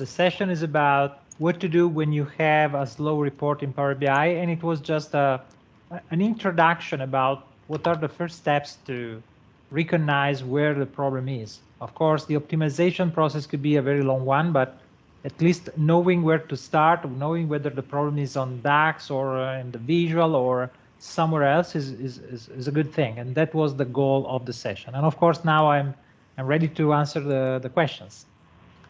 The session is about what to do when you have a slow report in Power BI, and it was just an introduction about what are the first steps to recognize where the problem is. Of course, the optimization process could be a very long one, but at least knowing where to start, knowing whether the problem is on DAX or in the visual or somewhere else is a good thing. And that was the goal of the session. And of course, now I'm ready to answer the questions.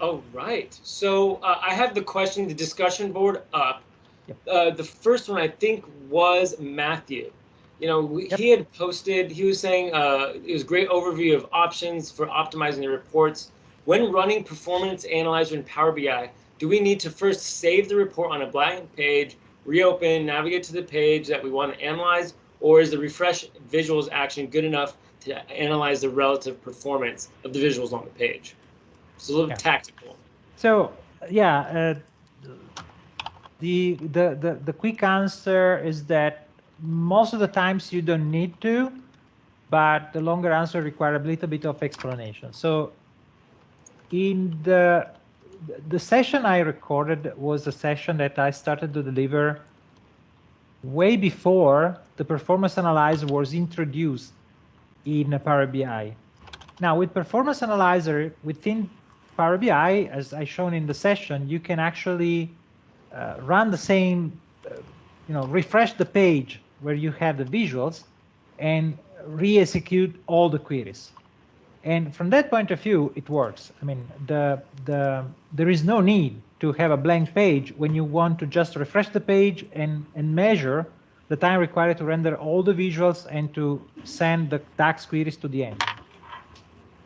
Oh, right. So I have the question, the discussion board up. Yep. The first one I think was Matthew. You know, Yep. he had posted, he was saying it was a great overview of options for optimizing the reports. When running Performance Analyzer in Power BI, do we need to first save the report on a blank page, reopen, navigate to the page that we want to analyze, or is the refresh visuals action good enough to analyze the relative performance of the visuals on the page? It's a little bit tactical. So yeah, the quick answer is that most of the times you don't need to, but the longer answer requires a little bit of explanation. So in the session I recorded was a session that I started to deliver way before the performance analyzer was introduced in Power BI. Now, with Performance Analyzer within Power BI, as I shown in the session, you can actually run the same, refresh the page where you have the visuals and re-execute all the queries. And from that point of view, it works. I mean, there is no need to have a blank page when you want to just refresh the page and measure the time required to render all the visuals and to send the DAX queries to the engine.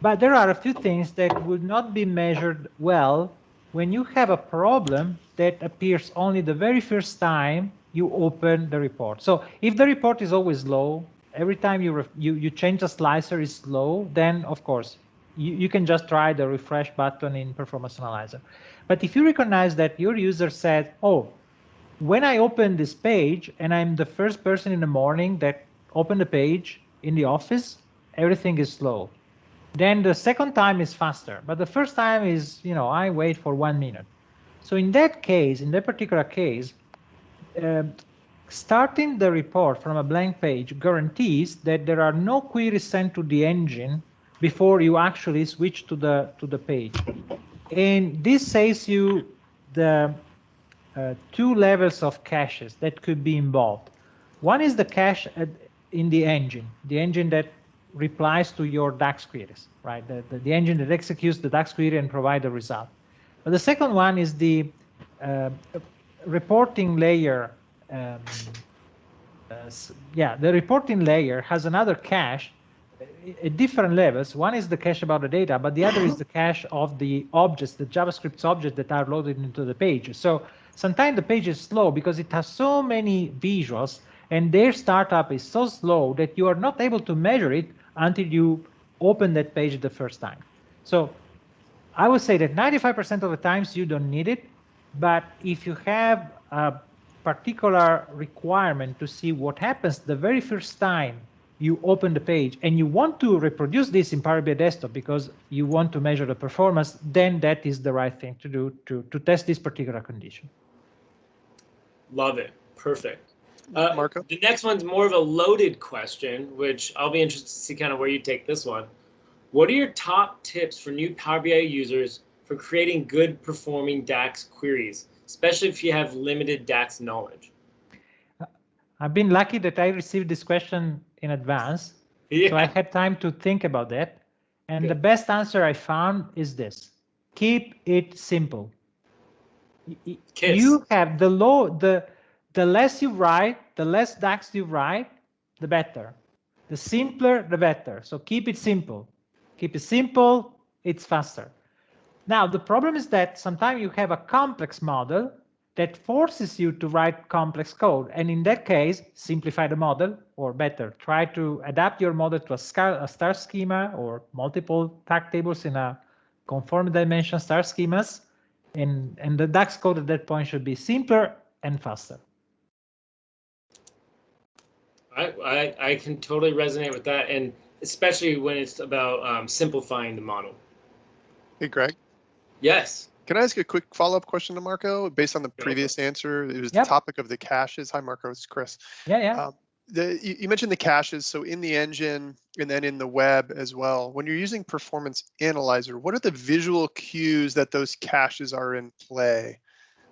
But there are a few things that will not be measured well when you have a problem that appears only the very first time you open the report. So if the report is always slow, every time you change the slicer is slow, then of course you can just try the refresh button in Performance Analyzer. But if you recognize that your user said, oh, when I open this page and I'm the first person in the morning that opened the page in the office, everything is slow. Then the second time is faster, but the first time is, I wait for 1 minute. So in that case, in that particular case, starting the report from a blank page guarantees that there are no queries sent to the engine before you actually switch to the page. And this saves you the two levels of caches that could be involved. One is the cache in the engine that replies to your DAX queries, right? The engine that executes the DAX query and provides the result. But the second one is the reporting layer. The reporting layer has another cache at different levels. One is the cache about the data, but the other is the cache of the objects, the JavaScript objects that are loaded into the page. So sometimes the page is slow because it has so many visuals and their startup is so slow that you are not able to measure it until you open that page the first time. So I would say that 95% of the times you don't need it, but if you have a particular requirement to see what happens the very first time you open the page and you want to reproduce this in Power BI Desktop because you want to measure the performance, then that is the right thing to do to test this particular condition. Love it. Perfect. Marco? The next one's more of a loaded question, which I'll be interested to see kind of where you take this one. What are your top tips for new Power BI users for creating good performing DAX queries, especially if you have limited DAX knowledge? I've been lucky that I received this question in advance, so I had time to think about that. And the best answer I found is this: keep it simple. You have the less you write, the less DAX you write, the better. The simpler, the better. So keep it simple. Keep it simple, it's faster. Now, the problem is that sometimes you have a complex model that forces you to write complex code. And in that case, simplify the model, or better, try to adapt your model to a star schema or multiple fact tables in a conform dimension star schemas. And the DAX code at that point should be simpler and faster. I can totally resonate with that, and especially when it's about simplifying the model. Hey, Greg. Yes. Can I ask a quick follow-up question to Marco based on the previous answer? It was the topic of the caches. Hi, Marco. It's Chris. Yeah. You mentioned the caches. So in the engine and then in the web as well, when you're using Performance Analyzer, what are the visual cues that those caches are in play,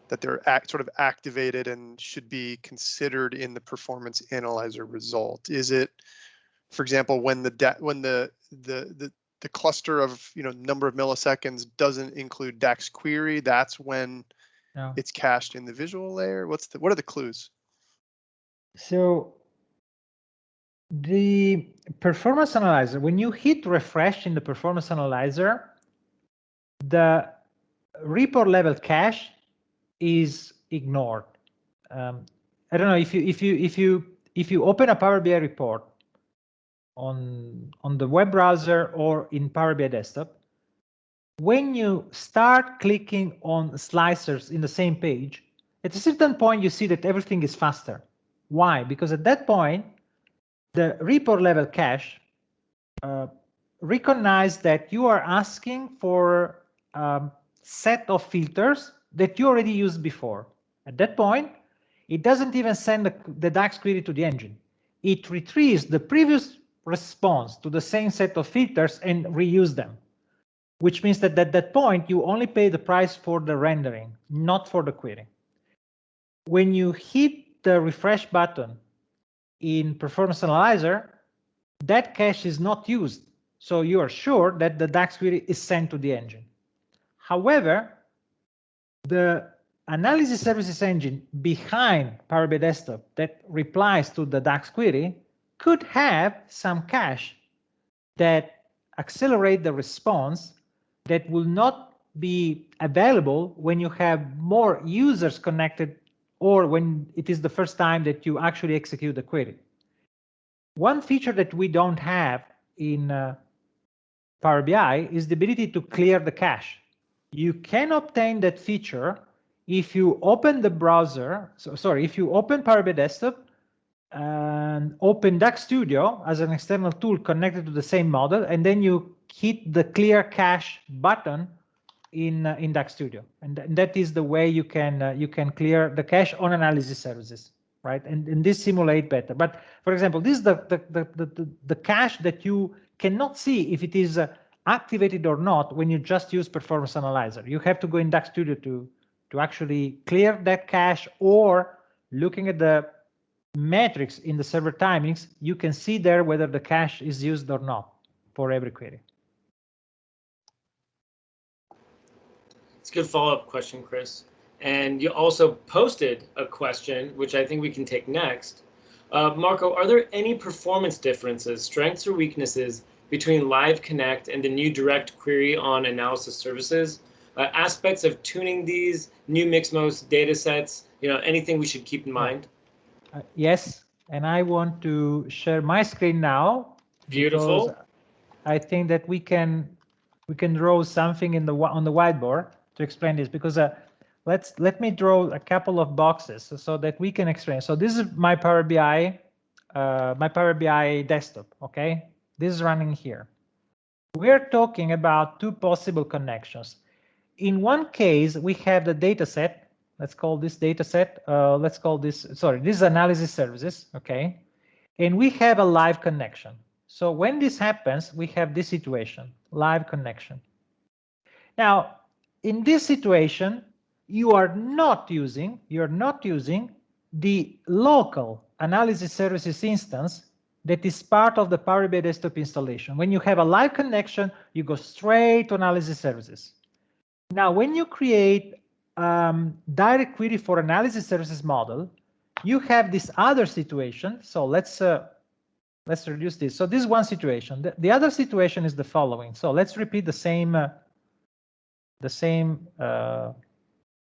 that they're sort of activated and should be considered in the Performance Analyzer result? Is it, for example, when the cluster of number of milliseconds doesn't include DAX query, that's when it's cached in the visual layer? What are the clues? So the performance analyzer, when you hit refresh in the performance analyzer, the report level cache is ignored. I don't know if you open a Power BI report on the web browser or in Power BI desktop, when you start clicking on slicers in the same page, at a certain point you see that everything is faster. Why? Because at that point, the report level cache recognize that you are asking for a set of filters that you already used before. At that point, it doesn't even send the DAX query to the engine. It retrieves the previous response to the same set of filters and reuse them, which means that at that point, you only pay the price for the rendering, not for the query. When you hit the refresh button in Performance Analyzer, that cache is not used. So you are sure that the DAX query is sent to the engine. However, the analysis services engine behind Power BI Desktop that replies to the DAX query could have some cache that accelerate the response that will not be available when you have more users connected or when it is the first time that you actually execute the query. One feature that we don't have in Power BI is the ability to clear the cache. You can obtain that feature if you open the browser, if you open Power BI Desktop and open DAX Studio as an external tool connected to the same model, and then you hit the clear cache button in DAX Studio, and that is the way you can clear the cache on analysis services, right? And this simulate better. But for example, this is the cache that you cannot see if it is activated or not when you just use Performance Analyzer. You have to go in DAX Studio to actually clear that cache, or looking at the metrics in the server timings, you can see there whether the cache is used or not for every query. It's a good follow-up question, Chris. And you also posted a question, which I think we can take next. Marco, are there any performance differences, strengths or weaknesses between Live Connect and the new direct query on analysis services? Aspects of tuning these new Mixmos data sets, anything we should keep in mind? Yes, and I want to share my screen now. Beautiful. Because I think that we can draw something on the whiteboard to explain this, because let me draw a couple of boxes so that we can explain. So this is my Power BI desktop. Okay, this is running here. We're talking about two possible connections. In one case, we have the data set. Let's call this data set. Let's call this, sorry, this is analysis services. Okay, and we have a live connection. So when this happens, we have this situation, live connection. Now, in this situation, you're not using the local analysis services instance that is part of the Power BI Desktop installation. When you have a live connection, you go straight to analysis services. Now, when you create direct query for analysis services model, you have this other situation. So let's reduce this. So this is one situation. The other situation is the following. So let's repeat the same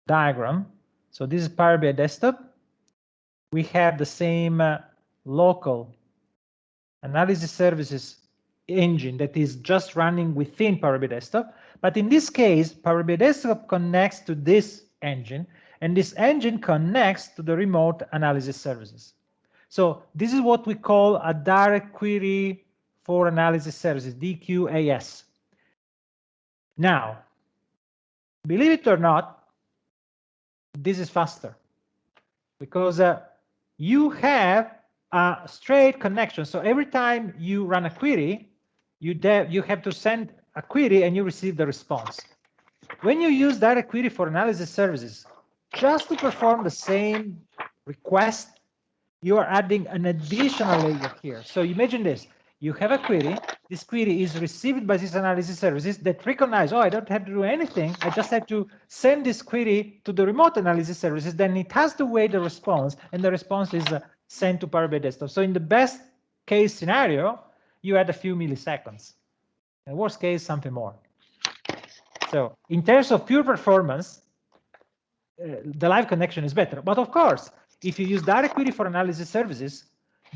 diagram. So this is Power BI Desktop. We have the same local analysis services engine that is just running within Power BI Desktop. But in this case, Power BI Desktop connects to this engine, and this engine connects to the remote analysis services. So this is what we call a direct query for analysis services, DQAS. Now, believe it or not, this is faster because you have a straight connection. So every time you run a query, you have to send a query and you receive the response. When you use direct query for analysis services, just to perform the same request, you are adding an additional layer here. So imagine this, you have a query, this query is received by these analysis services that recognize, oh, I don't have to do anything, I just have to send this query to the remote analysis services, then it has to wait the response, and the response is sent to Power BI Desktop. So in the best case scenario, you add a few milliseconds. In worst case, something more. So in terms of pure performance, the live connection is better. But of course, if you use direct query for analysis services,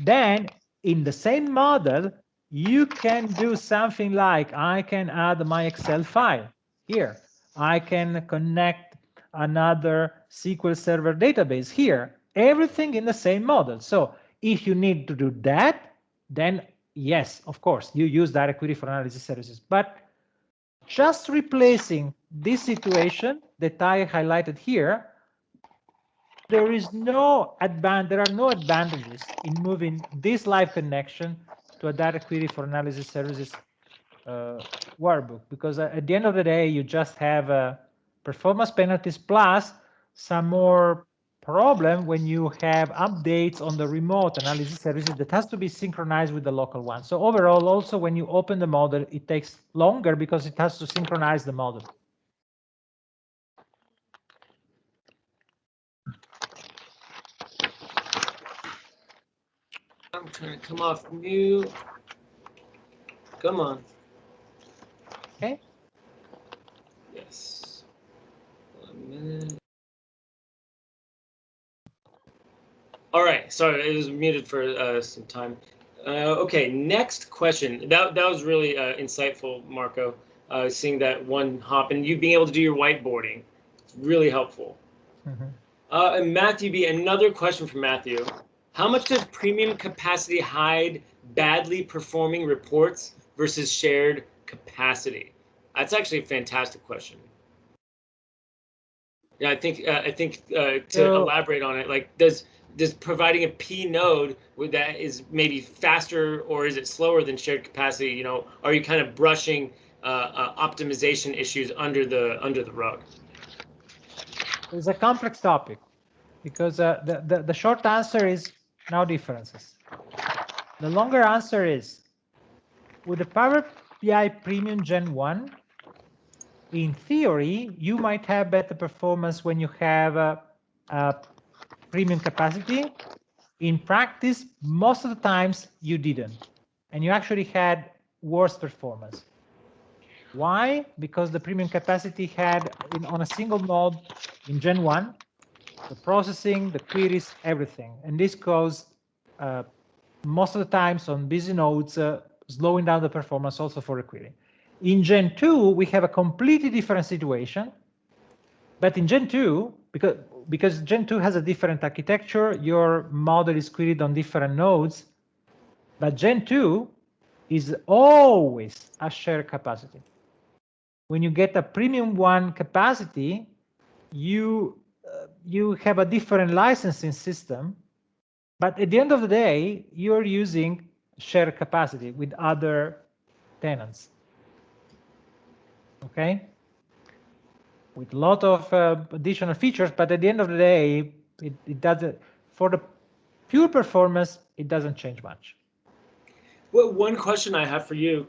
then in the same model, you can do something like, I can add my Excel file here. I can connect another SQL Server database here. Everything in the same model. So if you need to do that, then yes, of course, you use direct query for analysis services. But just replacing this situation that I highlighted here, there are no advantages in moving this live connection to a direct query for analysis services workbook, because at the end of the day, you just have performance penalties plus some more problem when you have updates on the remote analysis services that has to be synchronized with the local one. So overall, also when you open the model, it takes longer because it has to synchronize the model. I'm trying to come off mute. Come on. Okay. Yes. 1 minute. All right. Sorry, it was muted for some time. Okay, next question. That was really insightful, Marco. Seeing that one hop and you being able to do your whiteboarding, it's really helpful. Mm-hmm. And Matthew B, another question from Matthew. How much does premium capacity hide badly performing reports versus shared capacity? That's actually a fantastic question. Yeah, I think to elaborate on it, like does providing a P node with that is maybe faster or is it slower than shared capacity? You know, are you kind of brushing optimization issues under the rug? It's a complex topic because the short answer is no differences. The longer answer is, with the Power BI Premium Gen 1, in theory, you might have better performance when you have a premium capacity. In practice, most of the times you didn't, and you actually had worse performance. Why? Because the premium capacity had, on a single node in Gen 1, the processing, the queries, everything. And this caused most of the times on busy nodes, slowing down the performance also for the query. In Gen 2, we have a completely different situation. But in Gen 2, because Gen 2 has a different architecture, your model is queried on different nodes. But Gen 2 is always a shared capacity. When you get a premium one capacity, you have a different licensing system, but at the end of the day, you're using shared capacity with other tenants. Okay, with a lot of additional features, but at the end of the day, it doesn't, for the pure performance, it doesn't change much. Well, one question I have for you,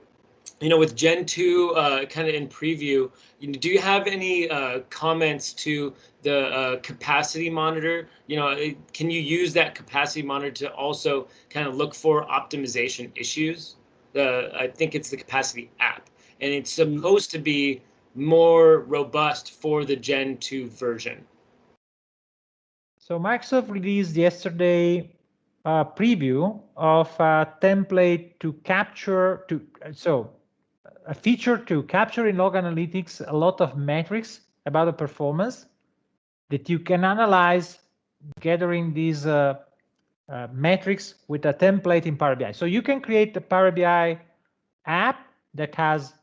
you know, with Gen 2 kind of in preview, do you have any comments to the capacity monitor? You know, can you use that capacity monitor to also kind of look for optimization issues? I think it's the capacity app, and it's supposed to be more robust for the Gen 2 version. So Microsoft released yesterday a preview of a template to capture, a feature to capture in log analytics a lot of metrics about the performance that you can analyze, gathering these metrics with a template in Power BI. So you can create a Power BI app that has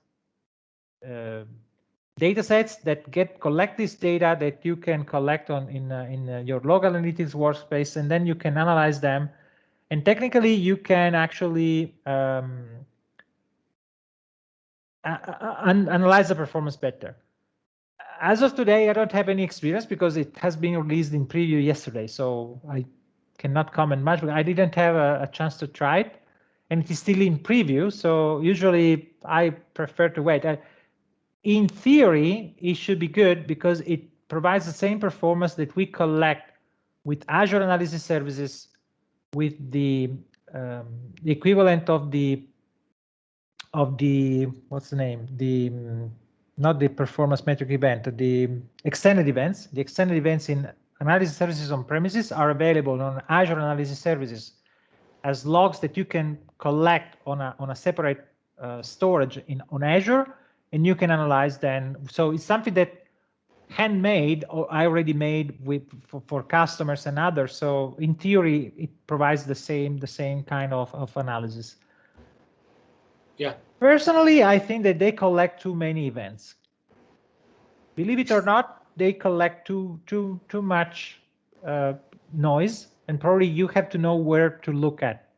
data sets that collect this data that you can collect on in your local analytics workspace, and then you can analyze them. And technically, you can actually analyze the performance better. As of today, I don't have any experience because it has been released in preview yesterday, so I cannot comment much. But I didn't have a chance to try it, and it is still in preview. So usually, I prefer to wait. In theory, it should be good because it provides the same performance that we collect with Azure Analysis Services, with the equivalent of the what's the name, the not the performance metric event, the extended events. The extended events in Analysis Services on premises are available on Azure Analysis Services as logs that you can collect on a separate storage on Azure, and you can analyze them. So it's something that handmade, or I already made for customers and others. So in theory, it provides the same kind of analysis. Yeah. Personally, I think that they collect too many events. Believe it or not, they collect too much noise, and probably you have to know where to look at.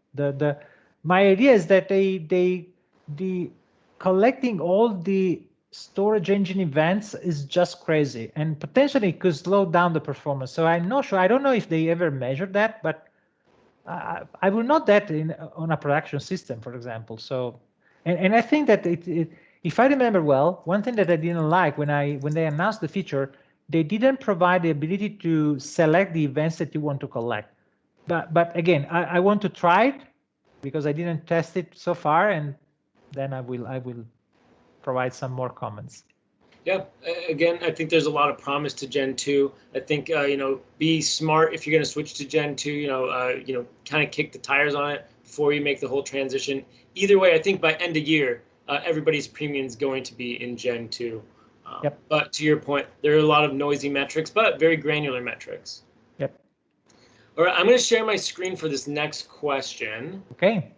My idea is that the collecting all the storage engine events is just crazy, and potentially could slow down the performance. So I'm not sure. I don't know if they ever measured that, but I will not that on a production system, for example. So, and I think that if I remember well, one thing that I didn't like when they announced the feature, they didn't provide the ability to select the events that you want to collect. But again, I want to try it because I didn't test it so far, and then I will provide some more comments. Yeah, again, I think there's a lot of promise to Gen 2. I think, be smart if you're going to switch to Gen 2, kind of kick the tires on it before you make the whole transition. Either way, I think by end of year, everybody's premium is going to be in Gen 2. Yep. But to your point, there are a lot of noisy metrics, but very granular metrics. Yep. All right, I'm going to share my screen for this next question. Okay.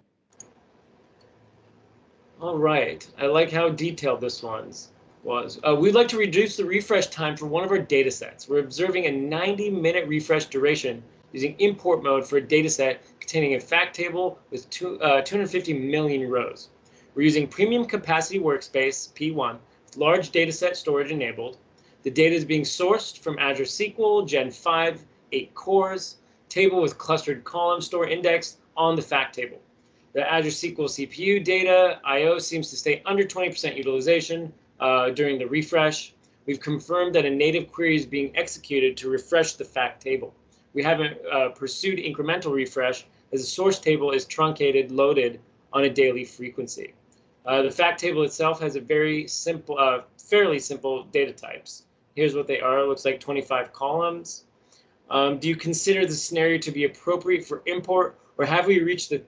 All right, I like how detailed this one's was. We'd like to reduce the refresh time for one of our data sets. We're observing a 90-minute refresh duration using import mode for a data set containing a fact table with 250 million rows. We're using premium capacity workspace, P1, with large data set storage enabled. The data is being sourced from Azure SQL, Gen 5, 8 cores, table with clustered column store indexed on the fact table. The Azure SQL CPU data, I/O seems to stay under 20% utilization during the refresh. We've confirmed that a native query is being executed to refresh the fact table. We haven't pursued incremental refresh as the source table is truncated, loaded on a daily frequency. The fact table itself has a very simple, fairly simple data types. Here's what they are. It looks like 25 columns. Do you consider the scenario to be appropriate for import, or have we reached a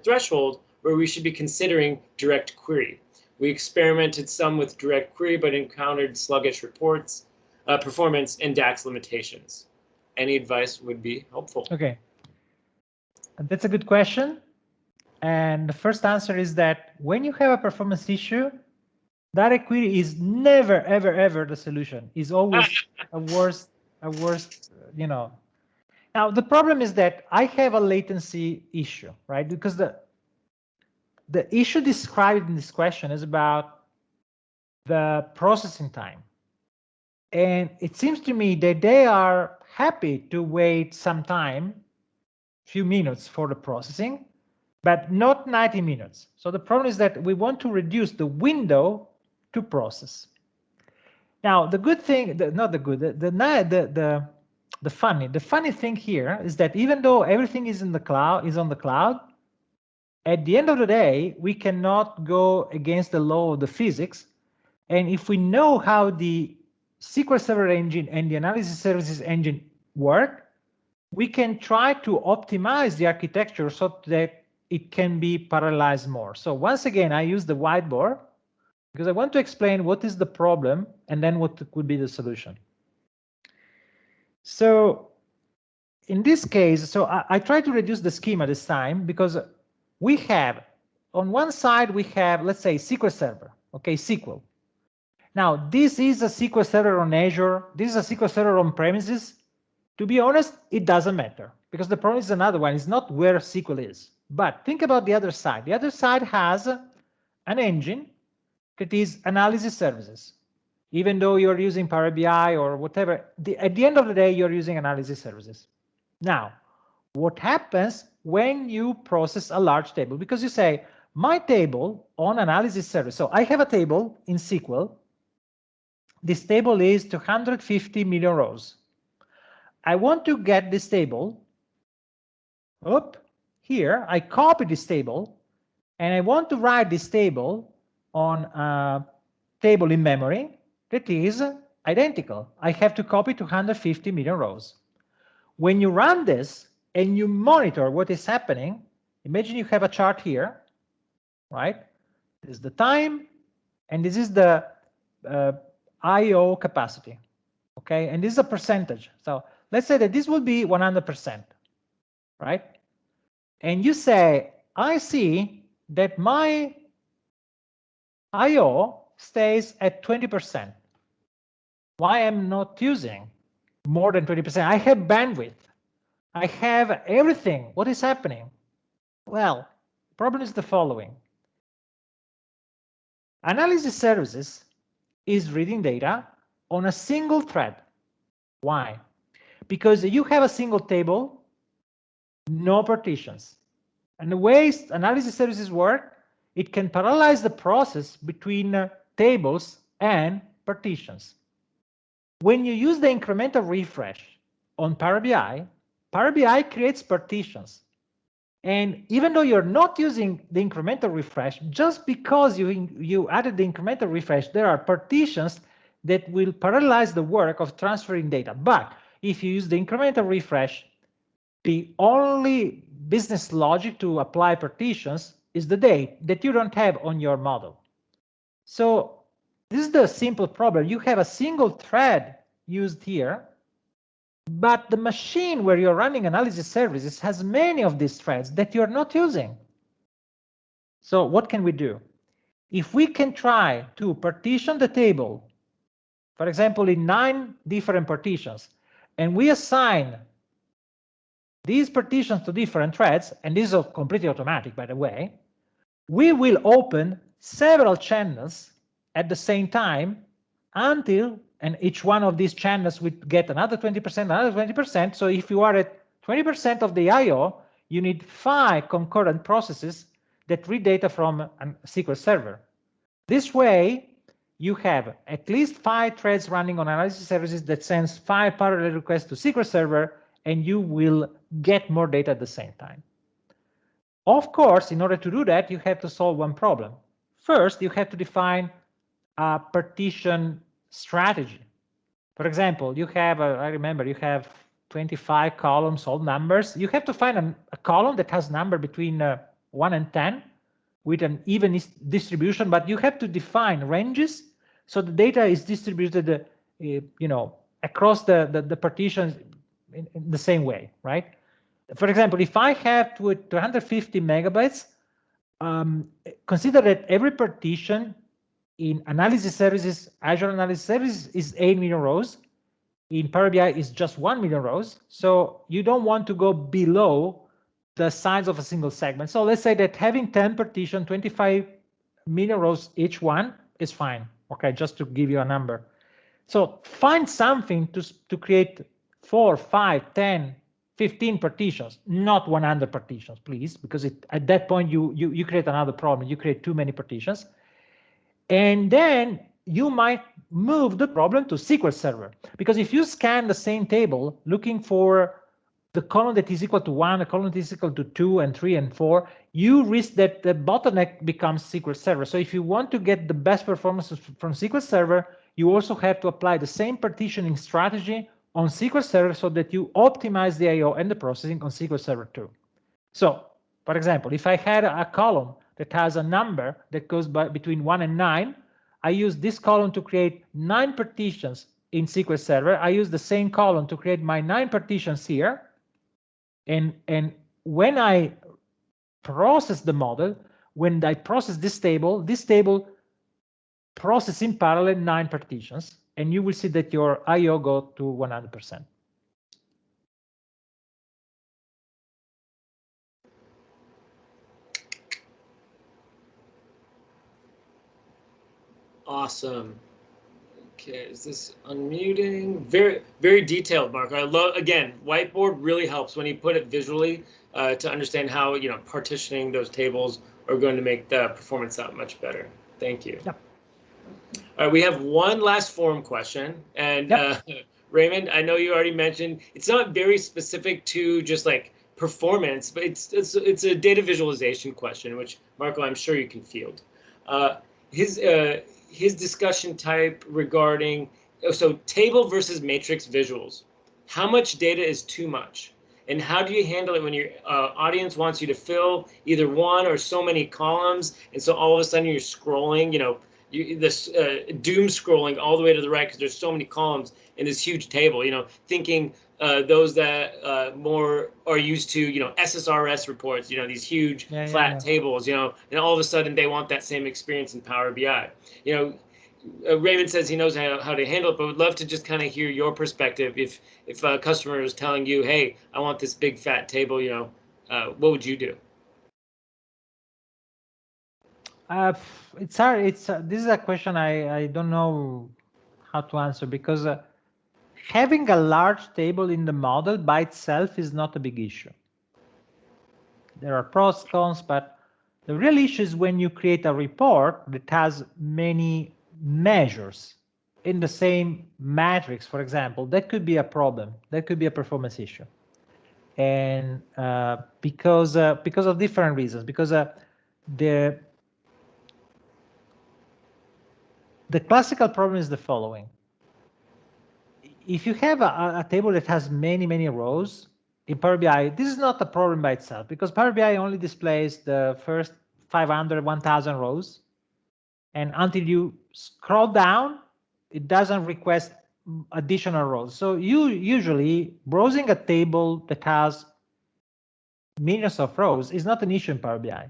threshold where we should be considering direct query? We experimented some with direct query, but encountered sluggish reports, performance, and DAX limitations. Any advice would be helpful. Okay. That's a good question. And the first answer is that when you have a performance issue, direct query is never, ever, ever the solution. It's always a worst, Now, the problem is that I have a latency issue, right? Because the issue described in this question is about the processing time. And it seems to me that they are happy to wait some time, few minutes for the processing, but not 90 minutes. So the problem is that we want to reduce the window to process. Now, the good thing, not the good, the funny thing here is that even though everything is in the cloud, on the cloud, at the end of the day, we cannot go against the law of the physics. And if we know how the SQL Server engine and the Analysis Services engine work, we can try to optimize the architecture so that it can be parallelized more. So once again, I use the whiteboard because I want to explain what is the problem and then what could be the solution. So in this case, so I try to reduce the schema this time because we have, on one side, we have, let's say, SQL Server, okay, SQL. Now, this is a SQL Server on Azure. This is a SQL Server on premises. To be honest, it doesn't matter because the problem is another one. It's not where SQL is. But think about the other side. The other side has an engine that is analysis services. Even though you're using Power BI or whatever, at the end of the day, you're using analysis services. Now, what happens when you process a large table? Because you say, my table on analysis service. So I have a table in SQL. This table is 250 million rows. I want to get this table up here. I copy this table, and I want to write this table on a table in memory that is identical. I have to copy 250 million rows. When you run this and you monitor what is happening, imagine you have a chart here, right? This is the time, and this is the I/O capacity, okay? And this is a percentage. So let's say that this will be 100%, right? And you say, I see that my I/O stays at 20%. Why am I not using more than 20%? I have bandwidth. I have everything. What is happening? Well, the problem is the following. Analysis services is reading data on a single thread. Why? Because you have a single table, no partitions. And the way analysis services work, it can parallelize the process between tables and partitions. When you use the incremental refresh on Power BI creates partitions. And even though you're not using the incremental refresh, just because you added the incremental refresh, there are partitions that will parallelize the work of transferring data. But if you use the incremental refresh, the only business logic to apply partitions is the date that you don't have on your model. So this is the simple problem. You have a single thread used here, but the machine where you're running analysis services has many of these threads that you're not using. So what can we do? If we can try to partition the table, for example, in 9 different partitions, and we assign these partitions to different threads, and this is completely automatic, by the way, we will open several channels at the same time until, and each one of these channels will get another 20%, another 20%. So if you are at 20% of the I/O, you need 5 concurrent processes that read data from a SQL server. This way, you have at least 5 threads running on analysis services that sends 5 parallel requests to SQL server, and you will get more data at the same time. Of course, in order to do that, you have to solve one problem. First, you have to define a partition strategy. For example, you have, I remember, you have 25 columns, all numbers. You have to find a column that has number between 1 and 10 with an even distribution, but you have to define ranges so the data is distributed across the partitions in the same way, right? For example, if I have 250 megabytes, consider that every partition in analysis services, Azure Analysis Services is 8 million rows. In Power BI is just 1 million rows. So you don't want to go below the size of a single segment. So let's say that having 10 partitions, 25 million rows each one is fine. Okay, just to give you a number. So find something to create 4, 5, 10, 15 partitions, not 100 partitions, please, because at that point you create another problem. You create too many partitions. And then you might move the problem to SQL Server, because if you scan the same table looking for the column that is equal to 1, the column that is equal to 2 and 3 and 4, you risk that the bottleneck becomes SQL Server. So if you want to get the best performance from SQL Server, you also have to apply the same partitioning strategy on SQL Server so that you optimize the I/O and the processing on SQL Server too. So, for example, if I had a column that has a number that goes between 1 and 9, I use this column to create 9 partitions in SQL Server. I use the same column to create my 9 partitions here. And when I process the model, when I process this table process in parallel 9 partitions, and you will see that your I/O go to 100%. Awesome. Okay, is this unmuting? Very, very detailed, Marco. I love, again, whiteboard really helps when you put it visually to understand how, partitioning those tables are going to make the performance that much better. Thank you. Yep. All right, we have one last forum question. And Yep. Raymond, I know you already mentioned, it's not very specific to just like performance, but it's a data visualization question, which Marco, I'm sure you can field. His discussion type regarding, so table versus matrix visuals. How much data is too much? And how do you handle it when your audience wants you to fill either one or so many columns, and so all of a sudden you're scrolling, this doom scrolling all the way to the right because there's so many columns in this huge table, thinking those that more are used to, SSRS reports, these huge flat tables, and all of a sudden they want that same experience in Power BI. Raymond says he knows how to handle it, but would love to just kind of hear your perspective. If a customer is telling you, hey, I want this big fat table, what would you do? It's hard. This is a question I don't know how to answer, because having a large table in the model by itself is not a big issue. There are pros, cons, but the real issue is when you create a report that has many measures in the same matrix, for example. That could be a problem. That could be a performance issue. And because of different reasons, because the classical problem is the following. If you have a table that has many rows in Power BI, this is not a problem by itself, because Power BI only displays the first 500, 1000 rows. And until you scroll down, it doesn't request additional rows. So you usually browsing a table that has millions of rows is not an issue in Power BI.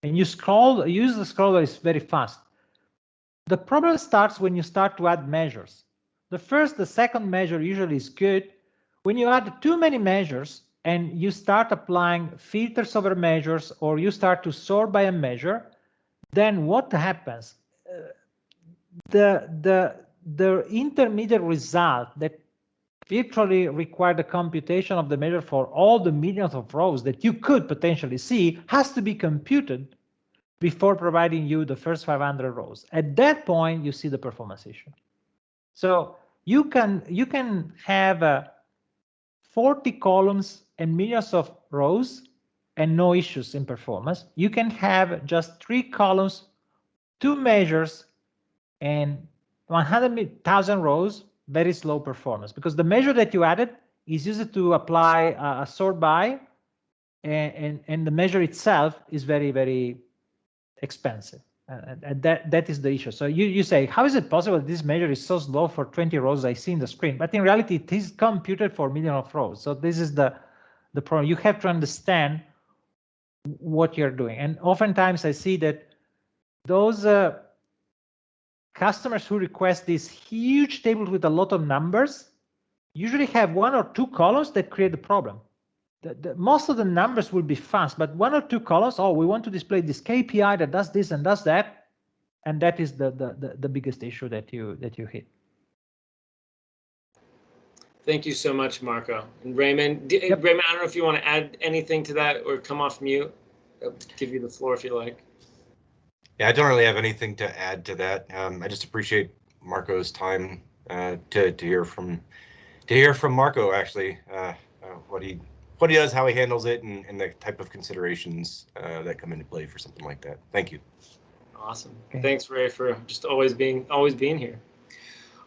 And use the scroller is very fast. The problem starts when you start to add measures. The second measure usually is good. When you add too many measures and you start applying filters over measures, or you start to sort by a measure, then what happens? The intermediate result that virtually require the computation of the measure for all the millions of rows that you could potentially see has to be computed before providing you the first 500 rows. At that point, you see the performance issue. So you can have 40 columns and millions of rows and no issues in performance. You can have just 3 columns, 2 measures, and 100,000 rows, very slow performance, because the measure that you added is used to apply a sort by, and the measure itself is very expensive. And that is the issue. So you say, how is it possible this measure is so slow for 20 rows I see in the screen? But in reality, it is computed for millions of rows. So this is the problem. You have to understand what you're doing. And oftentimes I see that those customers who request these huge tables with a lot of numbers usually have 1 or 2 columns that create the problem. Most of the numbers will be fast, but 1 or 2 columns, oh, we want to display this KPI that does this and does that, and that is the biggest issue that you hit. Thank you so much, Marco. And Raymond, Raymond, I don't know if you want to add anything to that or come off mute. I'll give you the floor if you like. Yeah, I don't really have anything to add to that. I just appreciate Marco's time to hear from Marco, actually, what he does, how he handles it, and the type of considerations that come into play for something like that. Thank you. Awesome. Okay. Thanks, Ray, for just always being here.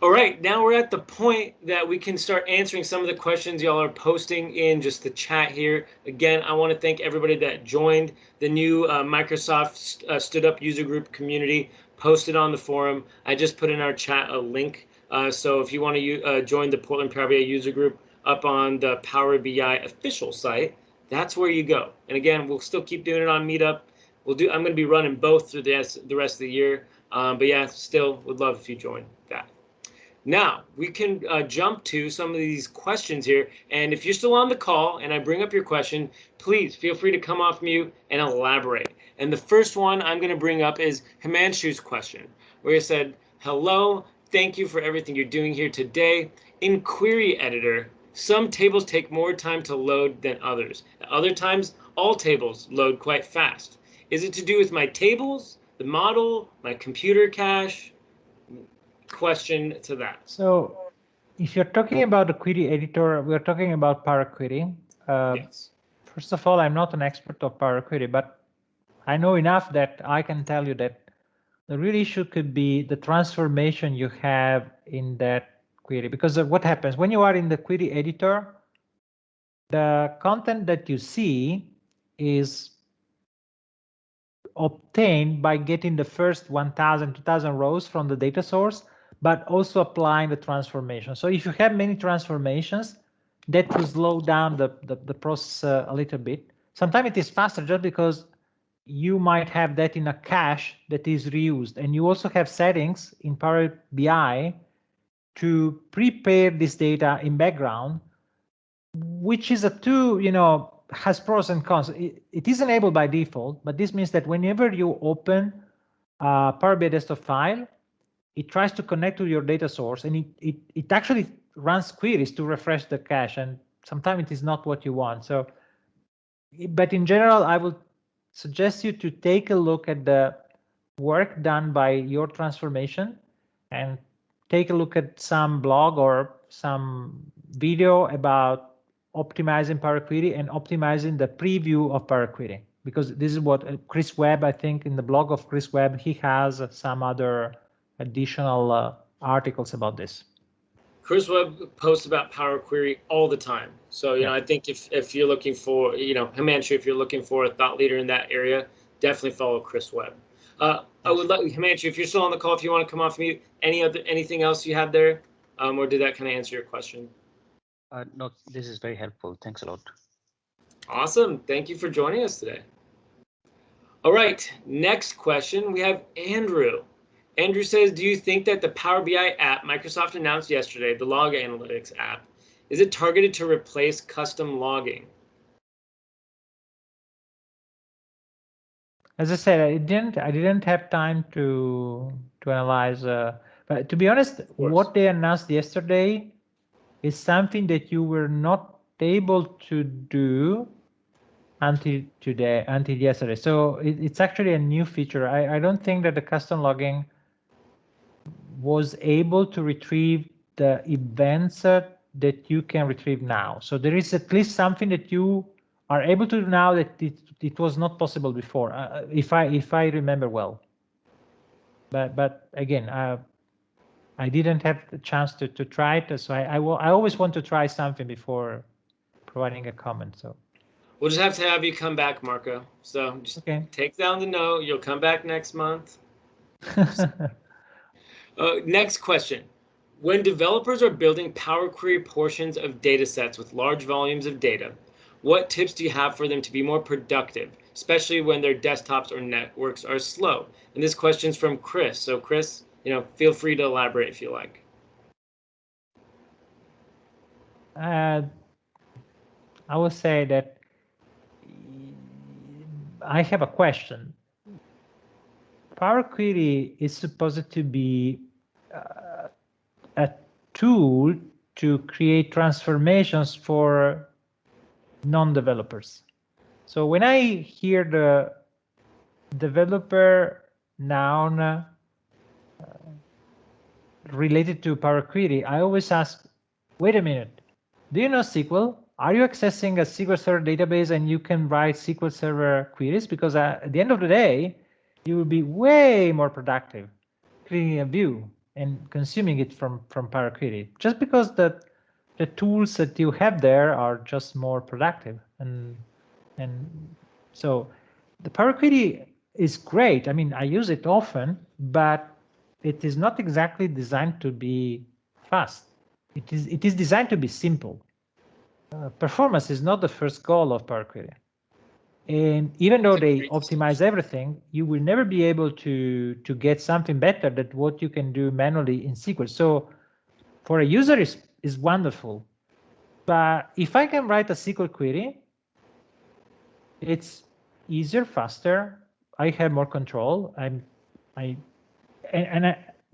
All right, now we're at the point that we can start answering some of the questions y'all are posting in just the chat here. Again, I want to thank everybody that joined the new Microsoft Stood Up user group community posted on the forum. I just put in our chat a link. So if you want to join the Portland Power BI user group up on the Power BI official site, that's where you go. And again, we'll still keep doing it on Meetup. I'm going to be running both through the rest of the year. But yeah, still would love if you join that. Now we can jump to some of these questions here. And if you're still on the call and I bring up your question, please feel free to come off mute and elaborate. And the first one I'm going to bring up is Himanshu's question, where he said, hello, thank you for everything you're doing here today. In Query Editor, some tables take more time to load than others. At other times, all tables load quite fast. Is it to do with my tables, the model, my computer cache? Question to that. So if you're talking about the query editor, we're talking about Power Query. Yes. First of all, I'm not an expert of Power Query, but I know enough that I can tell you that the real issue could be the transformation you have in that query. Because of what happens when you are in the query editor, the content that you see is obtained by getting the first 1,000, 2,000 rows from the data source, but also applying the transformation. So if you have many transformations, that will slow down the process a little bit. Sometimes it is faster just because you might have that in a cache that is reused. And you also have settings in Power BI to prepare this data in background, which is has pros and cons. It is enabled by default, but this means that whenever you open a Power BI desktop file, it tries to connect to your data source, and it actually runs queries to refresh the cache, and sometimes it is not what you want. So, but in general, I would suggest you to take a look at the work done by your transformation and take a look at some blog or some video about optimizing Power Query and optimizing the preview of Power Query, because this is what Chris Webb, I think in the blog of Chris Webb, he has some other additional articles about this. Chris Webb posts about Power Query all the time. So, you know, I think if you're looking for, Himanshu, if you're looking for a thought leader in that area, definitely follow Chris Webb. I would like, Himanshu, if you're still on the call, if you want to come off mute, anything else you had there? Or did that kind of answer your question? No, this is very helpful. Thanks a lot. Awesome. Thank you for joining us today. All right, next question, we have Andrew. Andrew says, do you think that the Power BI app Microsoft announced yesterday, the Log Analytics app, is it targeted to replace custom logging? As I said, I didn't have time to analyze. But to be honest, what they announced yesterday is something that you were not able to do until yesterday. So it's actually a new feature. I don't think that the custom logging was able to retrieve the events that you can retrieve now. So there is at least something that you are able to do now that it was not possible before, if I remember well. But again, I didn't have the chance to try it, so I always want to try something before providing a comment. So we'll just have to have you come back, Marco. So just take down the note. You'll come back next month. Next question. When developers are building Power Query portions of data sets with large volumes of data, what tips do you have for them to be more productive, especially when their desktops or networks are slow? And this question's from Chris. So Chris, feel free to elaborate if you like. I would say that I have a question. Power Query is supposed to be a tool to create transformations for non-developers. So when I hear the developer noun related to Power Query, I always ask, wait a minute, do you know SQL? Are you accessing a SQL Server database and you can write SQL Server queries? Because at the end of the day, you will be way more productive creating a view and consuming it from Power Query, just because the tools that you have there are just more productive. And so the Power Query is great. I mean, I use it often, but it is not exactly designed to be fast. It is designed to be simple. Performance is not the first goal of Power Query. And even though That's a they great optimize everything, you will never be able to get something better than what you can do manually in SQL. So for a user is wonderful. But if I can write a SQL query, it's easier, faster. I have more control.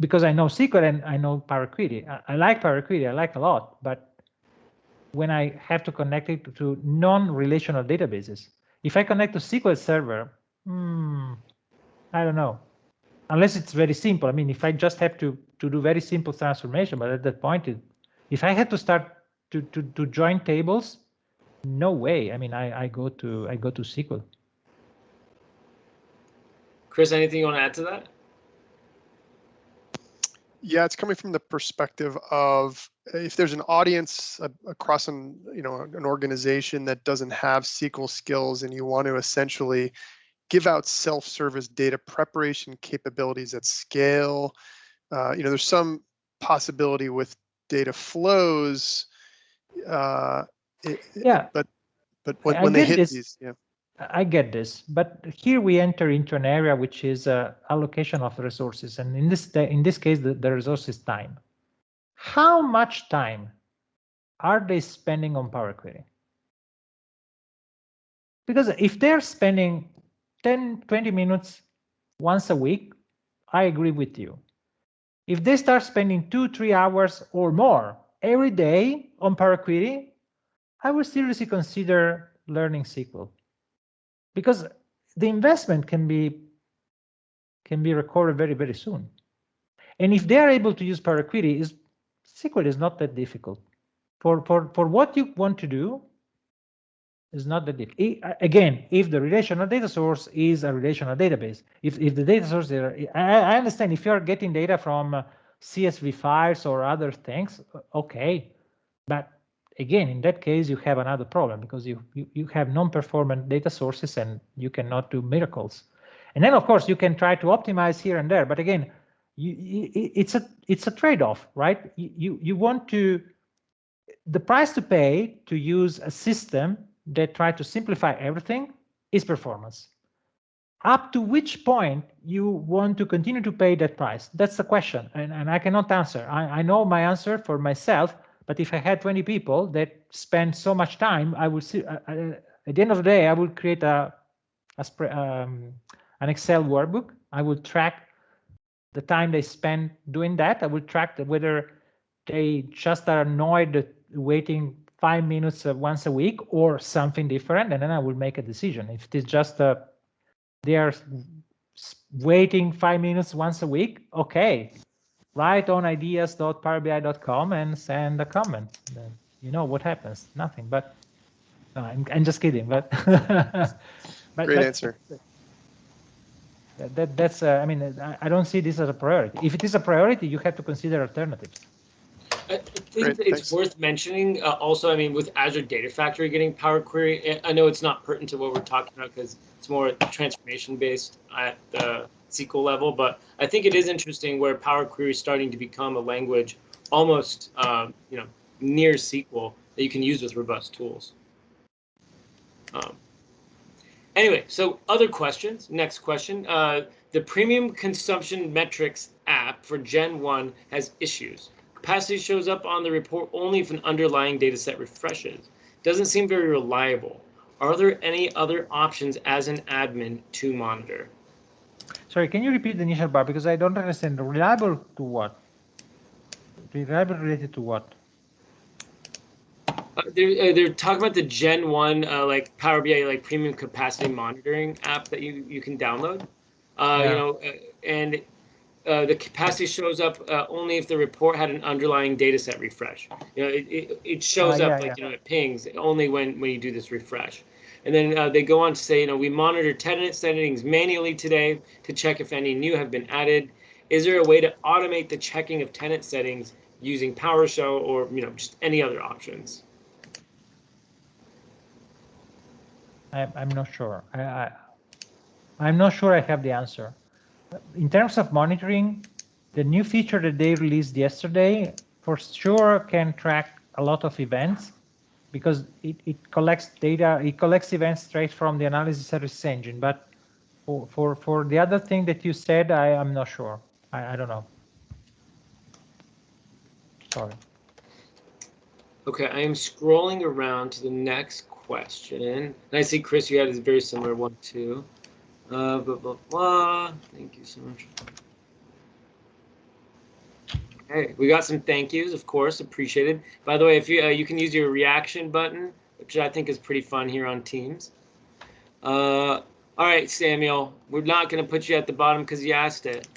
Because I know SQL and I know Power Query. I like Power Query. I like a lot. But when I have to connect it to non-relational databases, if I connect to SQL Server, I don't know. Unless it's very simple. I mean, if I just have to do very simple transformation, but at that point, if I had to start to join tables, no way. I mean, I go to SQL. Chris, anything you want to add to that? Yeah, it's coming from the perspective of if there's an audience across an organization that doesn't have SQL skills, and you want to essentially give out self-service data preparation capabilities at scale. There's some possibility with data flows. But when they hit these, yeah. I get this, but here we enter into an area which is allocation of resources, and in this case, the resource is time. How much time are they spending on Power Query? Because if they're spending 10, 20 minutes once a week, I agree with you. If they start spending 2-3 hours or more every day on Power Query, I would seriously consider learning SQL. Because the investment can be recovered very, very soon. And if they are able to use Power Query, SQL is not that difficult. For what you want to do, is not that difficult. Again, if the relational data source is a relational database, if the data source, I understand if you're getting data from CSV files or other things, okay. But again, in that case, you have another problem because you have non-performant data sources and you cannot do miracles. And then, of course, you can try to optimize here and there. But again, it's a trade-off, right? You want to, the price to pay to use a system that try to simplify everything is performance. Up to which point you want to continue to pay that price? That's the question, and I cannot answer. I know my answer for myself, but if I had 20 people that spend so much time, I would see at the end of the day, I would create an Excel workbook. I would track the time they spend doing that. I would track whether they just are annoyed waiting 5 minutes once a week or something different, and then I will make a decision. If it is just they are waiting 5 minutes once a week, okay, write on ideas.powerbi.com and send a comment. Then you know what happens, nothing. But no, I'm just kidding. But Great answer. That's I mean, I don't see this as a priority. If it is a priority, you have to consider alternatives. I think it's worth mentioning also, I mean, with Azure Data Factory getting Power Query, I know it's not pertinent to what we're talking about because it's more transformation based at the SQL level, but I think it is interesting where Power Query is starting to become a language almost, near SQL that you can use with robust tools. Anyway, so other questions. Next question. The premium consumption metrics app for Gen 1 has issues. Capacity shows up on the report only if an underlying data set refreshes. Doesn't seem very reliable. Are there any other options as an admin to monitor? Sorry, can you repeat the initial part because I don't understand. Reliable to what? Reliable related to what? They're talking about the Gen 1 like Power BI like premium capacity monitoring app that you can download. The capacity shows up only if the report had an underlying data set refresh. It shows up it pings only when you do this refresh. And then they go on to say, we monitor tenant settings manually today to check if any new have been added. Is there a way to automate the checking of tenant settings using PowerShell or just any other options? I'm not sure. I'm not sure I have the answer. In terms of monitoring, the new feature that they released yesterday for sure can track a lot of events. because it collects data, it collects events straight from the analysis service engine. But for the other thing that you said, I'm not sure. I don't know. Sorry. Okay, I am scrolling around to the next question. And I see, Chris, you had a very similar one too. Blah, blah, blah. Thank you so much. Okay, we got some thank yous, of course, appreciated. By the way, if you can use your reaction button, which I think is pretty fun here on Teams. All right, Samuel, we're not going to put you at the bottom because you asked it.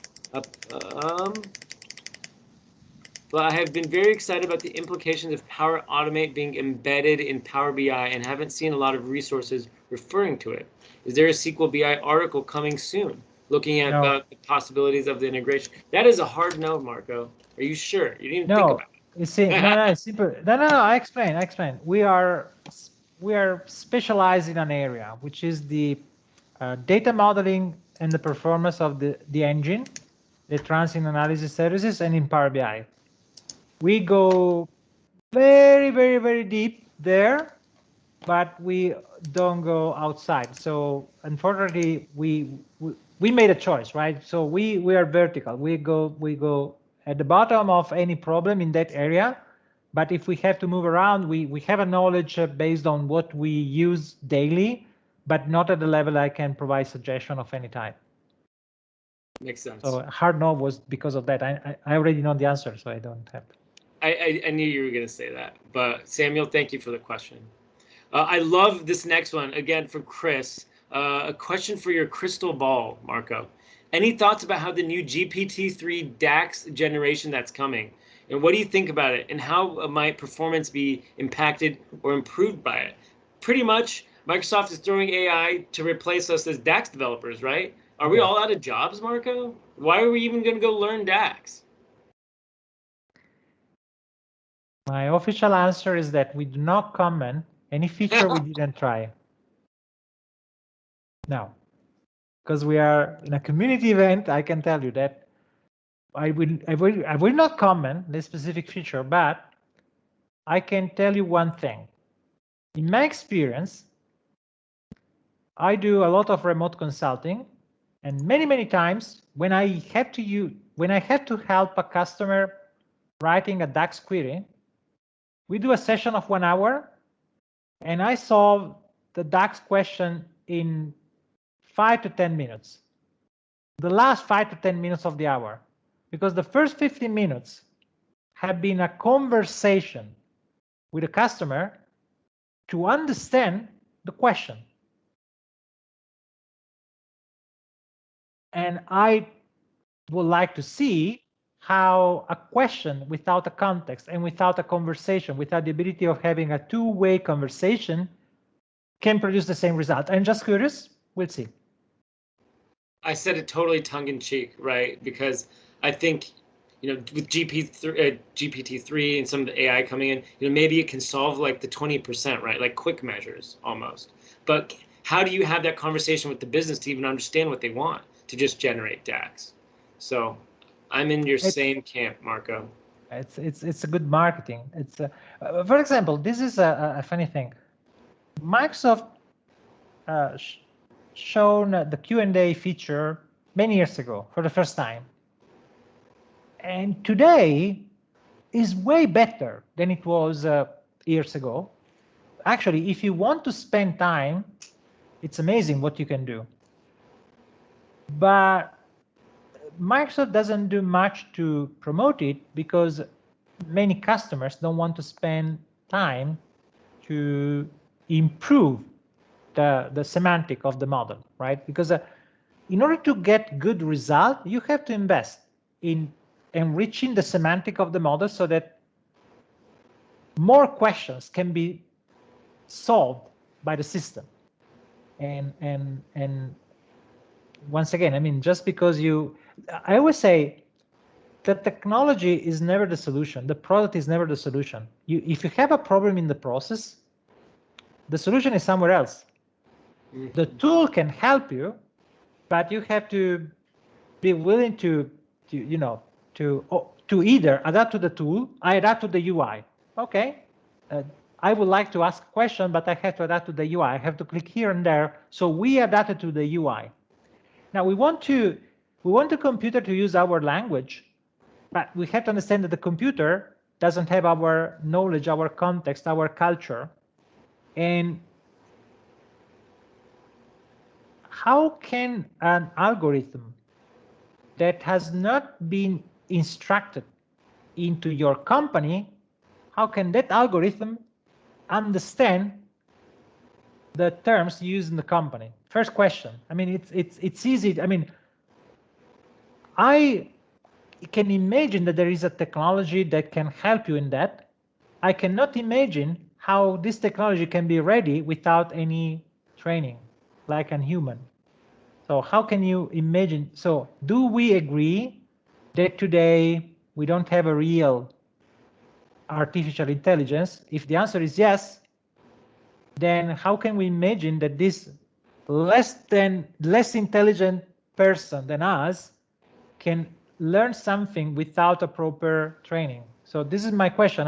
But I have been very excited about the implications of Power Automate being embedded in Power BI and haven't seen a lot of resources referring to it. Is there a SQL BI article coming soon looking at No. the possibilities of the integration? That is a hard no, Marco. Are you sure? You didn't think No, about it. you see, no, it's simple. No. I explain. We are specialized in an area, which is the data modeling and the performance of the engine, the transit analysis services, and in Power BI. We go very, very, very deep there, but we don't go outside. So unfortunately, we made a choice, right? So we are vertical. We go at the bottom of any problem in that area. But if we have to move around, we have a knowledge based on what we use daily, but not at the level I can provide suggestion of any type. Makes sense. So hard no was because of that. I already know the answer, so I don't have to. I knew you were going to say that. But Samuel, thank you for the question. I love this next one, again, from Chris. A question for your crystal ball, Marco. Any thoughts about how the new GPT-3 DAX generation that's coming? And what do you think about it? And how might performance be impacted or improved by it? Pretty much, Microsoft is throwing AI to replace us as DAX developers, right? Are we all out of jobs, Marco? Why are we even going to go learn DAX? My official answer is that we do not comment any feature we didn't try. No, because we are in a community event. I can tell you that I will not comment this specific feature, but I can tell you one thing. In my experience, I do a lot of remote consulting, and many times when I have to help a customer writing a DAX query, we do a session of 1 hour, and I solve the DAX question in 5 to 10 minutes. The last 5 to 10 minutes of the hour, because the first 15 minutes have been a conversation with the customer to understand the question. And I would like to see how a question without a context and without a conversation, without the ability of having a two-way conversation, can produce the same result. I'm just curious. We'll see. I said it totally tongue-in-cheek, right? Because I think, with GPT-3 and some of the AI coming in, maybe it can solve like the 20%, right? Like quick measures almost. But how do you have that conversation with the business to even understand what they want to just generate DAX? So I'm in your same camp, Marco. It's a good marketing. It's for example, this is a funny thing. Microsoft shown the Q&A feature many years ago for the first time, and today is way better than it was years ago. Actually, if you want to spend time, it's amazing what you can do. But Microsoft doesn't do much to promote it because many customers don't want to spend time to improve the semantic of the model, right? Because in order to get good result, you have to invest in enriching the semantic of the model so that more questions can be solved by the system. And once again, I mean, just because I always say the technology is never the solution. The product is never the solution. If you have a problem in the process, the solution is somewhere else. The tool can help you, but you have to be willing to either adapt to the tool, I adapt to the UI. Okay, I would like to ask a question, but I have to adapt to the UI. I have to click here and there. So we adapted to the UI. Now we want the computer to use our language, but we have to understand that the computer doesn't have our knowledge, our context, our culture. And how can an algorithm that has not been instructed into your company, how can that algorithm understand the terms used in the company? First question. I mean, it's easy. I mean, I can imagine that there is a technology that can help you in that. I cannot imagine how this technology can be ready without any training, like a human. So how can you imagine? So do we agree that today we don't have a real artificial intelligence? If the answer is yes, then how can we imagine that this less intelligent person than us can learn something without a proper training? So this is my question.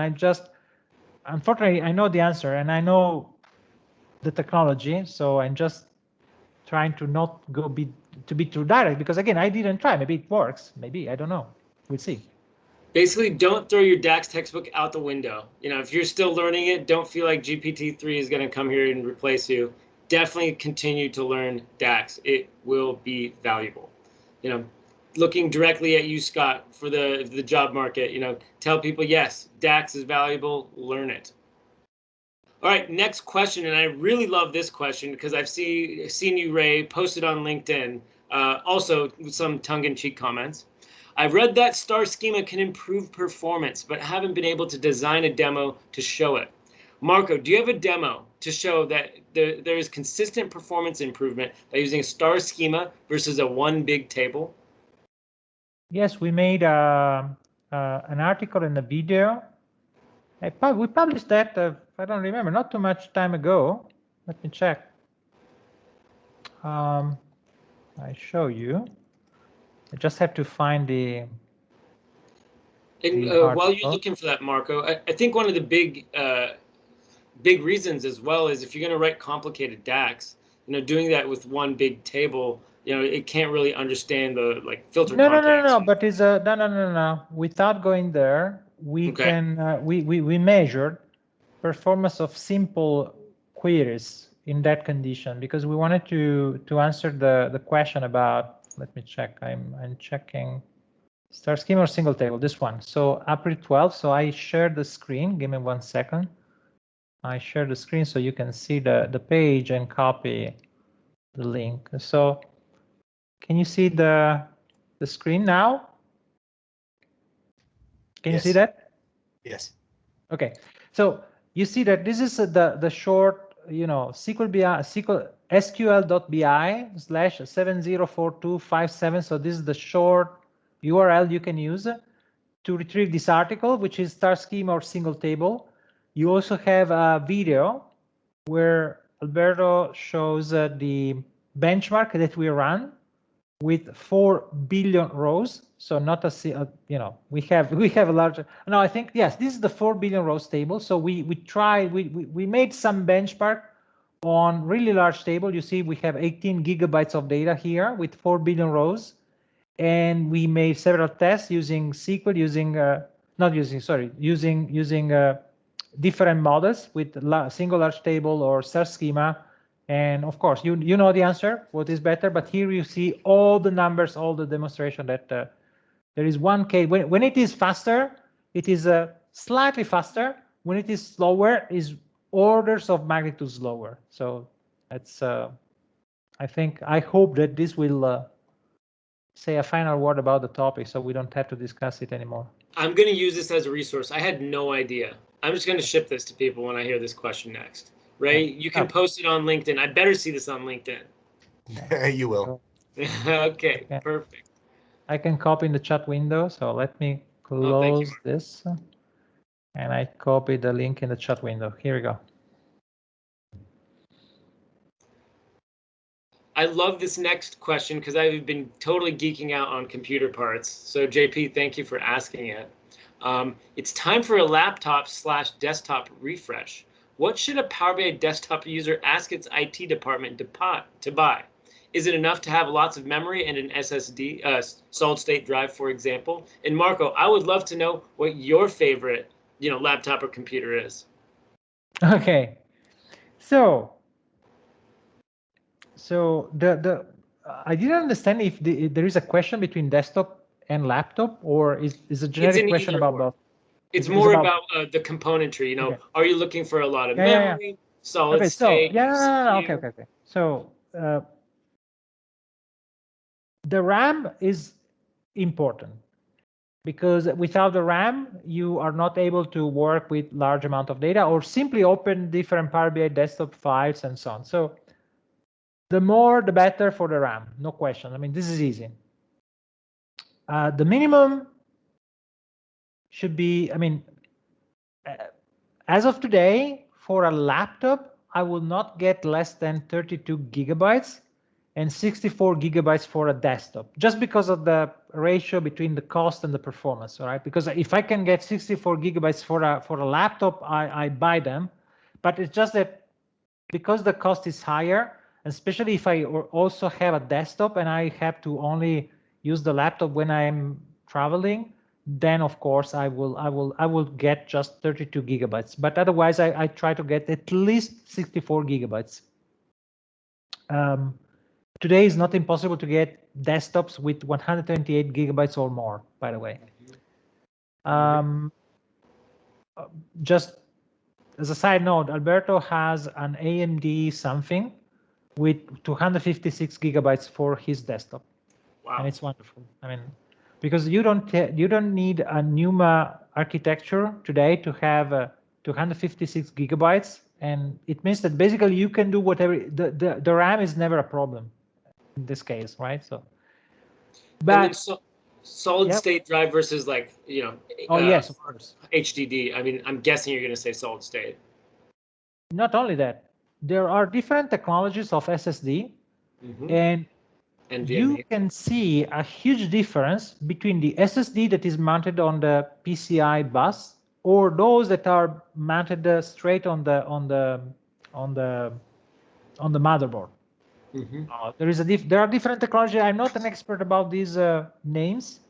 Unfortunately, I know the answer and I know the technology, so I'm just trying to not be too direct, because again, I didn't try. Maybe it works. Maybe, I don't know. We'll see. Basically, don't throw your DAX textbook out the window. You know, if you're still learning it, don't feel like GPT-3 is going to come here and replace you. Definitely continue to learn DAX. It will be valuable. You know, looking directly at you, Scott, for the job market, you know, tell people, yes, DAX is valuable, learn it. All right, next question, and I really love this question because I've seen you, Ray, posted on LinkedIn, also with some tongue-in-cheek comments. I've read that star schema can improve performance, but haven't been able to design a demo to show it. Marco, do you have a demo to show that there is consistent performance improvement by using a star schema versus a one big table? Yes, we made an article and a video. We published that, I don't remember, not too much time ago. Let me check. I show you. I just have to find the And while you're looking for that, Marco, I think one of the big reasons as well is if you're going to write complicated DAX, you know, doing that with one big table, you know, it can't really understand the filter context. No. But it's no. Without going there, we can we measured performance of simple queries in that condition, because we wanted to answer the question about. Let me check. I'm checking star schema or single table. This one. So April 12th. So I shared the screen. Give me 1 second. I share the screen so you can see the page and copy the link. So can you see the screen now? Can you see that? Yes. Okay. So you see that this is the short, you know, SQL.bi/704257. So this is the short URL you can use to retrieve this article, which is star schema or single table. You also have a video where Alberto shows the benchmark that we run with 4 billion rows. So not a, you know, we have a larger. No, I think yes, this is the 4 billion rows table. So we made some benchmark on really large table. You see, we have 18 gigabytes of data here with 4 billion rows, and we made several tests using SQL, using different models with single large table or star schema. And of course, you know the answer, what is better, but here you see all the numbers, all the demonstration that there is one case. When it is faster, it is slightly faster. When it is slower, is orders of magnitude slower. So that's, I hope that this will say a final word about the topic so we don't have to discuss it anymore. I'm going to use this as a resource. I had no idea. I'm just going to ship this to people when I hear this question next. Ray, you can post it on LinkedIn. I better see this on LinkedIn. You will. Okay, perfect. I can copy in the chat window. So let me close this. And I copy the link in the chat window. Here we go. I love this next question because I've been totally geeking out on computer parts. So JP, thank you for asking it. It's time for a laptop/desktop refresh. What should a Power BI desktop user ask its IT department to buy? Is it enough to have lots of memory and an SSD, solid state drive, for example? And Marco, I would love to know what your favorite, laptop or computer is. Okay, so I didn't understand if there is a question between desktop and laptop, or is a generic question about both? It's more about the componentry. Okay. Are you looking for a lot of Yeah. memory, solid Okay, state? so no. Okay. So the RAM is important, because without the RAM, you are not able to work with large amount of data or simply open different Power BI desktop files and so on. So the more, the better for the RAM, no question. I mean, this is easy. The minimum should be, I mean, as of today, for a laptop, I will not get less than 32 gigabytes and 64 gigabytes for a desktop, just because of the ratio between the cost and the performance, all right? Because if I can get 64 gigabytes for a laptop, I buy them, but it's just that because the cost is higher, especially if I also have a desktop and I have to only use the laptop when I'm traveling, then of course I will get just 32 gigabytes. But otherwise, I try to get at least 64 gigabytes. Today is not impossible to get desktops with 128 gigabytes or more, by the way. Just as a side note, Alberto has an AMD something with 256 gigabytes for his desktop. Wow. And it's wonderful. I mean, because you don't need a NUMA architecture today to have 256 gigabytes, and it means that basically you can do whatever. The RAM is never a problem in this case, right? So, but and then solid state drive versus yes, of course, HDD. I mean, I'm guessing you're going to say solid state. Not only that, there are different technologies of SSD, and you can see a huge difference between the SSD that is mounted on the PCI bus or those that are mounted straight on the motherboard. There are different technologies. I'm not an expert about these names,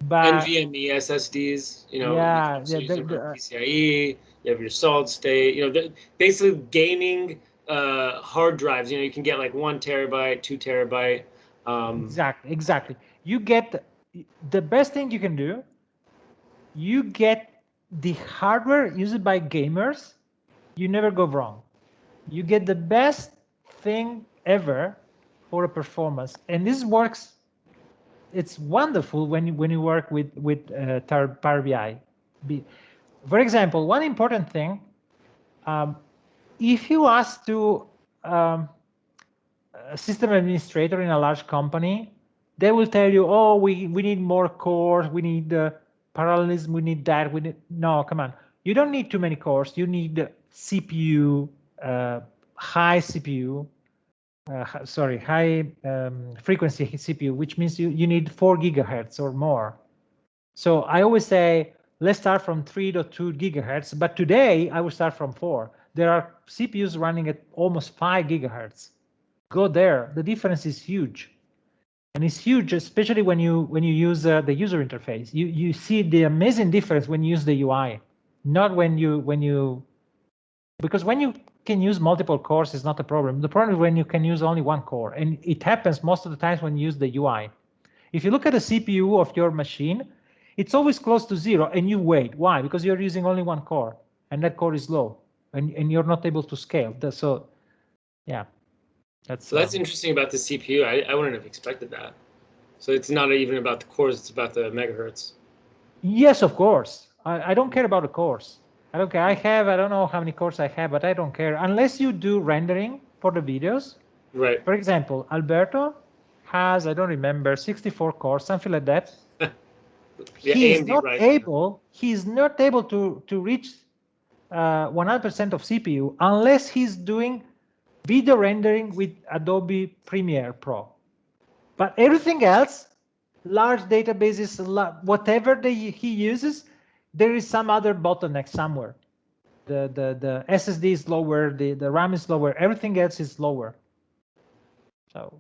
but NVMe SSDs, yeah, PCIe. You have your solid state. Basically gaming hard drives. You can get like 1 terabyte, 2 terabyte. Exactly. You get the best thing you can do. You get the hardware used by gamers. You never go wrong. You get the best thing ever for a performance, and this works. It's wonderful when you work with Power BI. For example, one important thing: if you ask to a system administrator in a large company, they will tell you, "Oh, we need more cores, we need parallelism, we need that, we need." No, come on, you don't need too many cores. You need CPU, high CPU, high frequency CPU, which means you need 4 gigahertz or more. So I always say, let's start from 3.2 gigahertz, but today I will start from 4. There are CPUs running at almost 5 gigahertz. Go there. The difference is huge, and it's huge, especially when you use the user interface. You see the amazing difference when you use the UI, not when you because when you can use multiple cores is not a problem. The problem is when you can use only one core, and it happens most of the times when you use the UI. If you look at the CPU of your machine, it's always close to 0, and you wait. Why? Because you're using only one core, and that core is low, and you're not able to scale. So, yeah. So that's interesting about the CPU. I wouldn't have expected that. So it's not even about the cores, it's about the megahertz. Yes, of course. I don't care about the cores. I don't care. I don't know how many cores I have, but I don't care. Unless you do rendering for the videos. Right. For example, Alberto has, I don't remember, 64 cores, something like that. He's not able to reach 100% of CPU unless he's doing video rendering with Adobe Premiere Pro. But everything else, large databases, whatever he uses, there is some other bottleneck somewhere. the SSD is lower, the RAM is lower, everything else is lower. So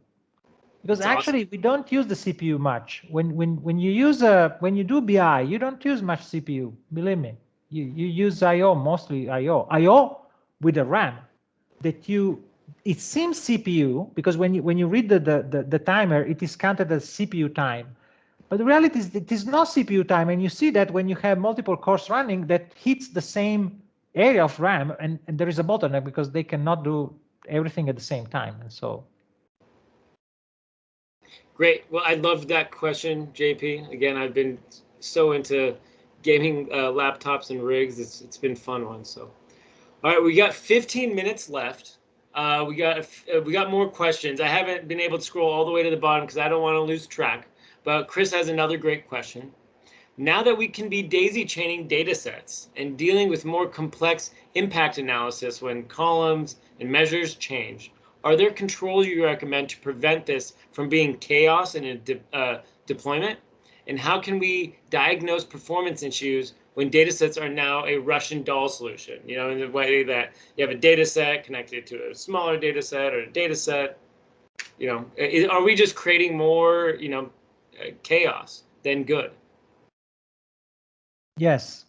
because That's actually we don't use the CPU much. When you do BI, you don't use much CPU. Believe me, you use I/O, mostly I/O with the RAM. That it seems CPU because when you read the timer, it is counted as CPU time. But the reality is it is not CPU time, and you see that when you have multiple cores running that hits the same area of RAM, and there is a bottleneck because they cannot do everything at the same time, and so. Great. Well, I loved that question, JP. Again, I've been so into gaming laptops and rigs. It's been a fun one. So, all right, we got 15 minutes left. We got more questions. I haven't been able to scroll all the way to the bottom because I don't want to lose track. But Chris has another great question. Now that we can be daisy chaining data sets and dealing with more complex impact analysis when columns and measures change, are there controls you recommend to prevent this from being chaos in a deployment? And how can we diagnose performance issues when data sets are now a Russian doll solution? You know, in the way that you have a data set connected to a smaller data set or a data set. You know, are we just creating more, chaos than good? Yes.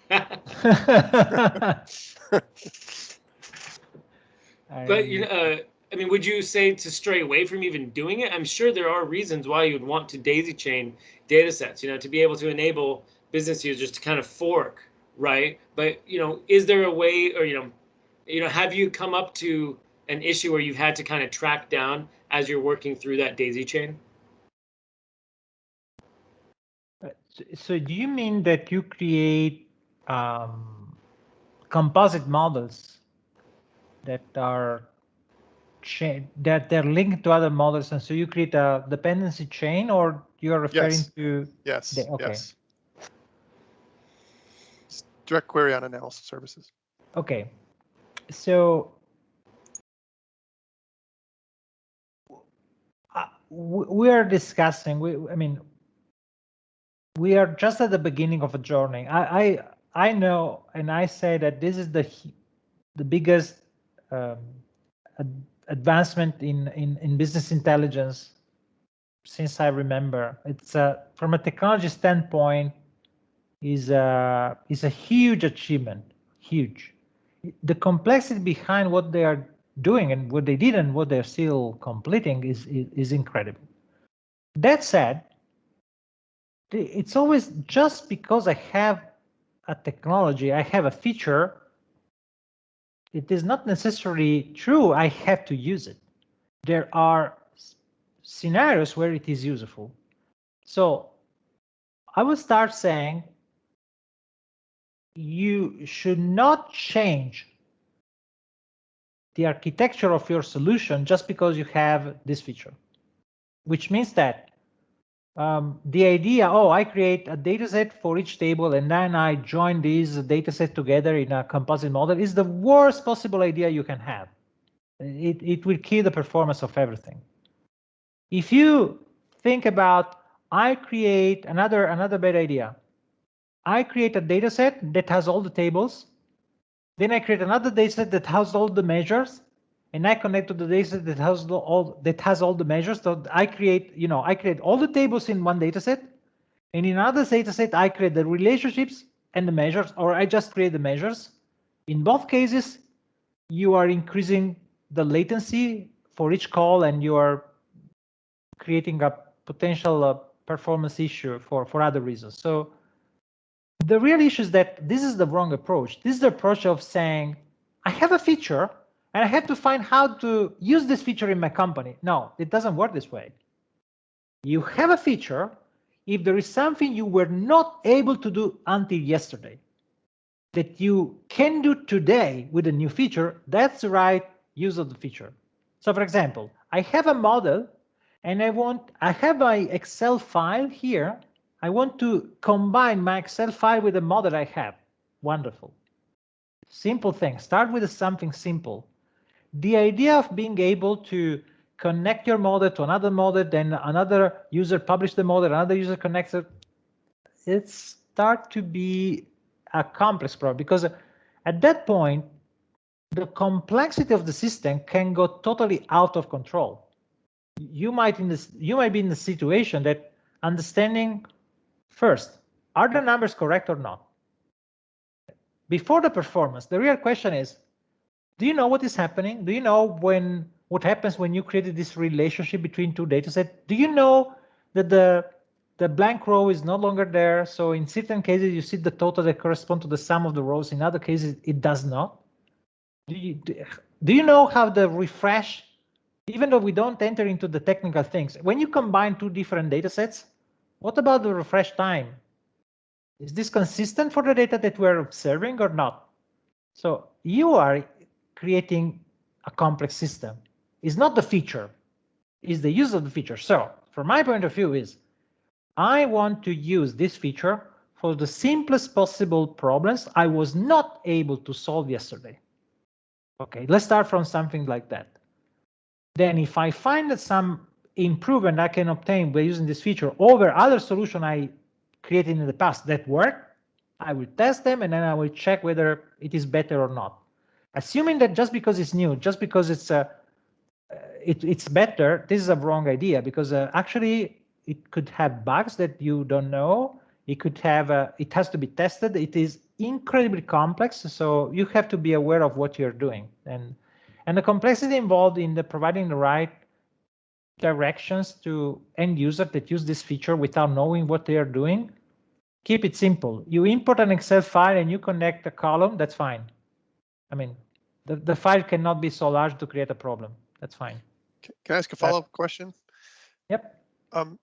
But I mean, would you say to stray away from even doing it? I'm sure there are reasons why you'd want to daisy chain data sets, to be able to enable business users to kind of fork, right? But, is there a way, or, have you come up to an issue where you've had to kind of track down as you're working through that daisy chain? So do you mean that you create composite models that are that they're linked to other models, and so you create a dependency chain, or you're referring to? Yes. Okay. Yes. It's direct query on analysis services. Okay. So we are discussing. I mean, we are just at the beginning of a journey. I know, and I say that this is the biggest advancement in business intelligence since I remember. It's from a technology standpoint is a huge achievement, huge. The complexity behind what they are doing and what they did and what they're still completing is incredible. That said, it's always just because I have a technology, I have a feature, it is not necessarily true I have to use it. There are scenarios where it is useful. So I would start saying you should not change the architecture of your solution just because you have this feature, which means that the idea, I create a data set for each table and then I join these data sets together in a composite model is the worst possible idea you can have. It will kill the performance of everything. If you think about, I create another bad idea. I create a data set that has all the tables. Then I create another data set that has all the measures, and I connect to the data set that has all the measures. So I create all the tables in one data set, and in another data set I create the relationships and the measures, or I just create the measures. In both cases, you are increasing the latency for each call, and you are creating a potential performance issue for other reasons. So the real issue is that this is the wrong approach. This is the approach of saying, I have a feature and I have to find how to use this feature in my company. No, it doesn't work this way. You have a feature. If there is something you were not able to do until yesterday that you can do today with a new feature, that's the right use of the feature. So for example, I have a model and I have my Excel file here. I want to combine my Excel file with the model I have. Wonderful. Simple thing. Start with something simple. The idea of being able to connect your model to another model, then another user publish the model, another user connects it, it starts to be a complex problem because At that point, the complexity of the system can go totally out of control. You might be in the situation that understanding first, are the numbers correct or not? Before the performance, the real question is, do you know what is happening? Do you know what happens when you created this relationship between two datasets? Do you know that the blank row is no longer there? So in certain cases, you see the total that correspond to the sum of the rows. In other cases, it does not. Do you know how the refresh, even though we don't enter into the technical things, when you combine two different datasets, what about the refresh time? Is this consistent for the data that we're observing or not? So you are creating a complex system. It's not the feature, it's the use of the feature. So from my point of view is, I want to use this feature for the simplest possible problems I was not able to solve yesterday. Okay, let's start from something like that. Then if I find that some improvement I can obtain by using this feature over other solution I created in the past that work, I will test them and then I will check whether it is better or not. Assuming that just because it's new, just because it's better, this is a wrong idea, because actually it could have bugs that you don't know. It could have, it has to be tested. It is incredibly complex, so you have to be aware of what you're doing. And the complexity involved in providing the right directions to end users that use this feature without knowing what they are doing. Keep it simple. You import an Excel file and you connect a column, that's fine. I mean, the file cannot be so large to create a problem. That's fine. Can I ask a follow-up question? Yep.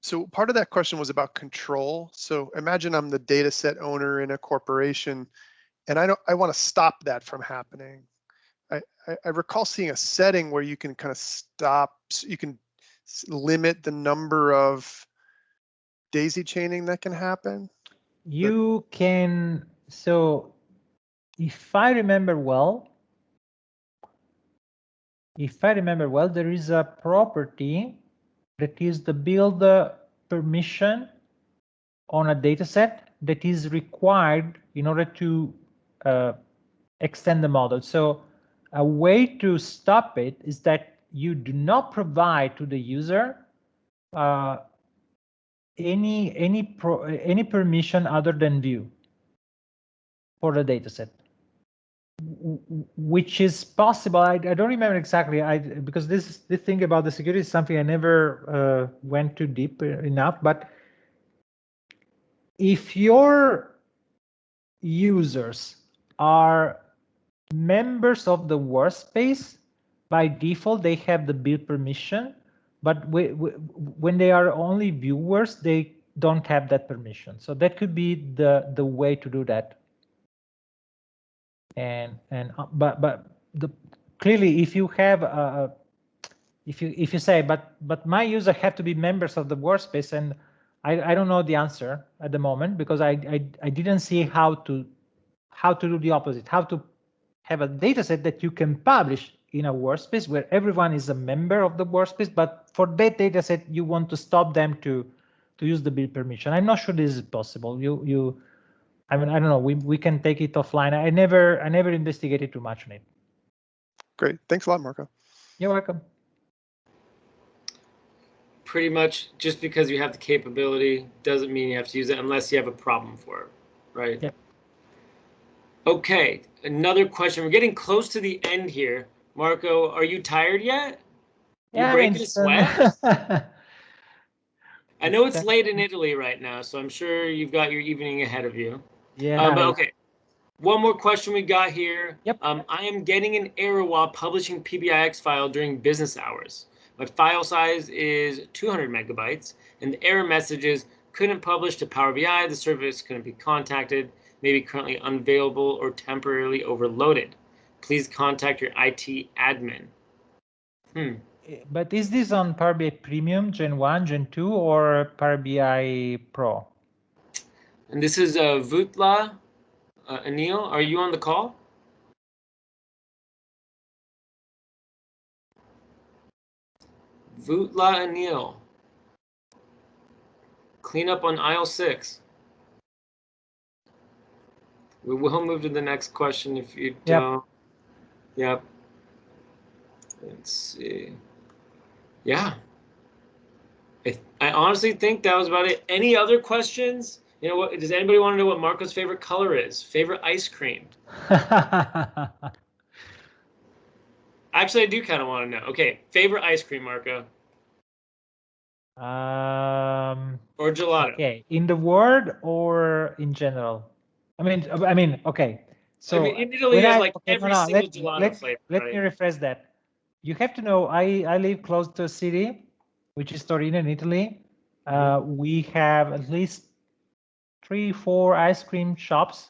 So part of that question was about control. So imagine I'm the data set owner in a corporation, and I want to stop that from happening. I recall seeing a setting where you can kind of stop, you can limit the number of daisy chaining that can happen. You can, so if I remember well, there is a property that is the build permission on a data set that is required in order to extend the model. So a way to stop it is that you do not provide to the user any permission other than view for the dataset, which is possible. I don't remember exactly. Because this thing about the security is something I never went too deep enough. But if your users are members of the workspace, by default they have the build permission. But when they are only viewers, they don't have that permission. So that could be the way to do that. But clearly, if you have if you say, but my user have to be members of the workspace, and I don't know the answer at the moment, because I didn't see how to do the opposite, how to have a data set that you can publish in a workspace where everyone is a member of the workspace, but for that data set you want to stop them to use the build permission. I'm not sure this is possible. I mean, I don't know, we can take it offline. I never investigated too much on it. Great, thanks a lot, Marco. You're welcome. Pretty much, just because you have the capability doesn't mean you have to use it unless you have a problem for it, right? Yep. Okay, another question. We're getting close to the end here. Marco, are you tired yet? You're breaking a sweat? I know it's late in Italy right now, so I'm sure you've got your evening ahead of you. Yeah. But okay, one more question we got here. Yep. I am getting an error while publishing PBIX file during business hours. My file size is 200 megabytes, and the error message is couldn't publish to Power BI. The service couldn't be contacted. Maybe currently unavailable or temporarily overloaded. Please contact your IT admin. But is this on Power BI Premium, Gen 1, Gen 2, or Power BI Pro? And this is Vutla Anil. Are you on the call? Vutla Anil. Clean up on aisle 6. We will move to the next question if you Yep. don't. Yep. Let's see. Yeah. I honestly think that was about it. Any other questions? You know what? Does anybody want to know what Marco's favorite color is? Favorite ice cream? Actually, I do kind of want to know. Okay, favorite ice cream, Marco, or gelato? Okay, in the world or in general? I mean, okay. So I mean, in Italy, you have like okay, every single gelato flavor, let right? me rephrase that. You have to know, I live close to a city, which is Torino in Italy. We have at least 3-4 ice cream shops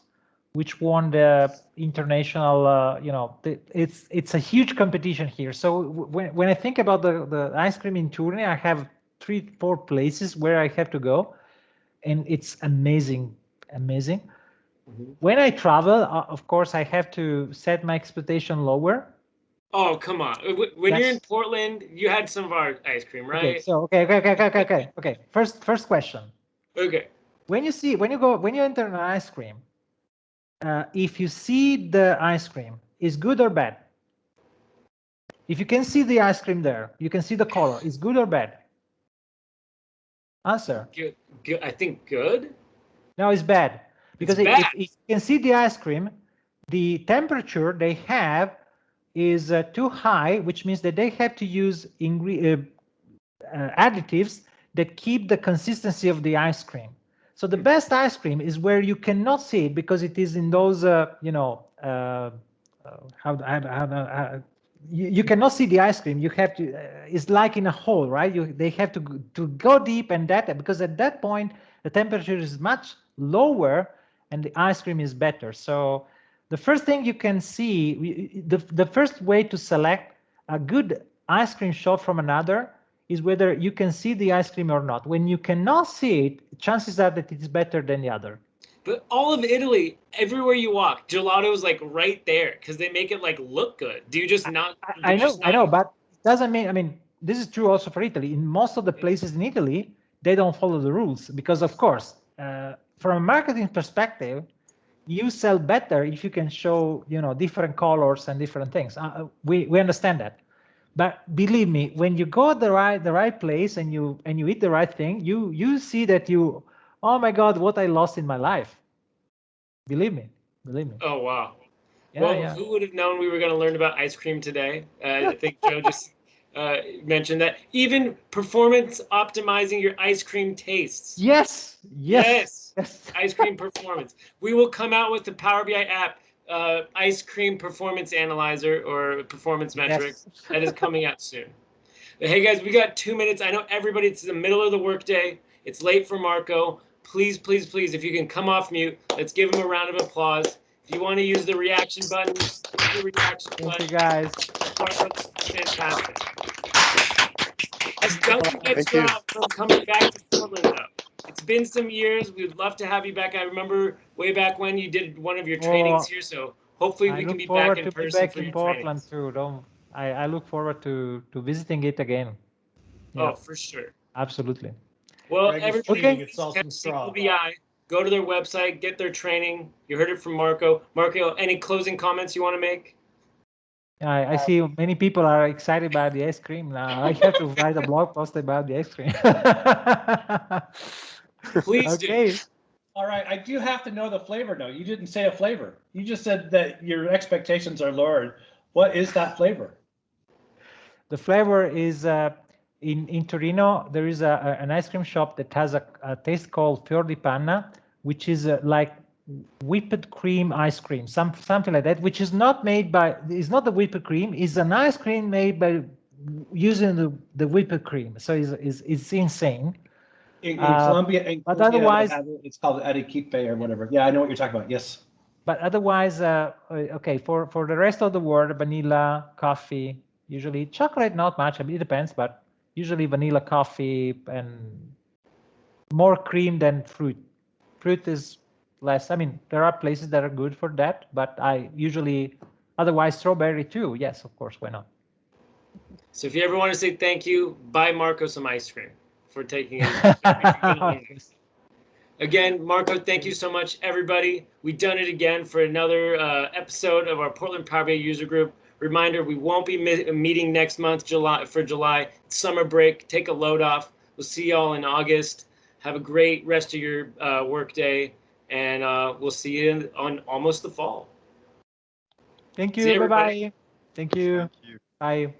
which won the international, you know, it's a huge competition here. So when I think about the ice cream in Turin, I have 3-4 places where I have to go, and it's amazing. When I travel, of course, I have to set my expectation lower. Oh, come on. When you're in Yes. Portland, you had some of our ice cream, right? Okay, so okay. First question. Okay. When you enter an ice cream, if you see the ice cream, is good or bad? If you can see the ice cream there, you can see the color, is good or bad? Answer. Good. I think good. No, it's bad. Because bad. if you can see the ice cream, the temperature they have is too high, which means that they have to use additives that keep the consistency of the ice cream. So the best ice cream is where you cannot see it because it is in those, you know, you cannot see the ice cream. You have to. It's like in a hole, right? They have to go deep and that because at that point the temperature is much lower and the ice cream is better. So the first thing you can see, the first way to select a good ice cream shop from another is whether you can see the ice cream or not. When you cannot see it, chances are that it is better than the other. But all of Italy, everywhere you walk, gelato is like right there because they make it like look good. Do you just not? I know, but it doesn't mean. I mean, this is true also for Italy. In most of the places in Italy, they don't follow the rules because, of course, from a marketing perspective, you sell better if you can show, you know, different colors and different things. We understand that, but believe me, when you go the right place and you eat the right thing, you see that you, oh my God, what I lost in my life. Believe me. Oh wow. Yeah, Well, yeah. who would have known we were going to learn about ice cream today? I think Joe just mentioned that. Even performance optimizing your ice cream tastes. Yes. Ice cream performance. We will come out with the Power BI app, ice cream performance analyzer or performance metrics. Yes. That is coming out soon. But hey guys, we got 2 minutes. I know everybody, it's the middle of the workday. It's late for Marco. Please, if you can come off mute, let's give him a round of applause. If you want to use the reaction button, use the reaction Thank button. you, guys. Marco's fantastic. Don't forget Thank you. from coming back to Portland though. It's been some years. We would love to have you back. I remember way back when you did one of your trainings here. So hopefully I we can look be back forward in to be person back for in your Portland trainings. too. I look forward to visiting it again. Yeah, Oh, for sure. absolutely. Well, Greg is everybody, treating itself some straw. BI, go to their website, get their training. You heard it from Marco. Marco, any closing comments you want to make? I see many people are excited about the ice cream now. I have to write a blog post about the ice cream. Please do. Okay. All right, I do have to know the flavor though. You didn't say a flavor. You just said that your expectations are lowered. What is that flavor? The flavor is in Torino. There is an ice cream shop that has a taste called fior di panna, which is like whipped cream ice cream, something like that, which is not made by. It's not the whipped cream. It's an ice cream made by using the whipped cream. So it's insane. In Colombia, but otherwise, it's called arequipe or whatever. Yeah, I know what you're talking about. Yes. But otherwise, okay, for the rest of the world, vanilla, coffee, usually chocolate, not much. I mean, it depends, but usually vanilla, coffee, and more cream than fruit. Fruit is less. I mean, there are places that are good for that, but I usually, otherwise, strawberry too. Yes, of course, why not? So if you ever want to say thank you, buy Marco some ice cream for taking his. Again, Marco, thank you so much, everybody. We've done it again for another episode of our Portland Power BI user group. Reminder, we won't be meeting next month, July. It's summer break. Take a load off. We'll see y'all in August. Have a great rest of your work day, and we'll see you on almost the fall. Thank See you. you, everybody. Bye-bye. Thank you. Thank you. Bye.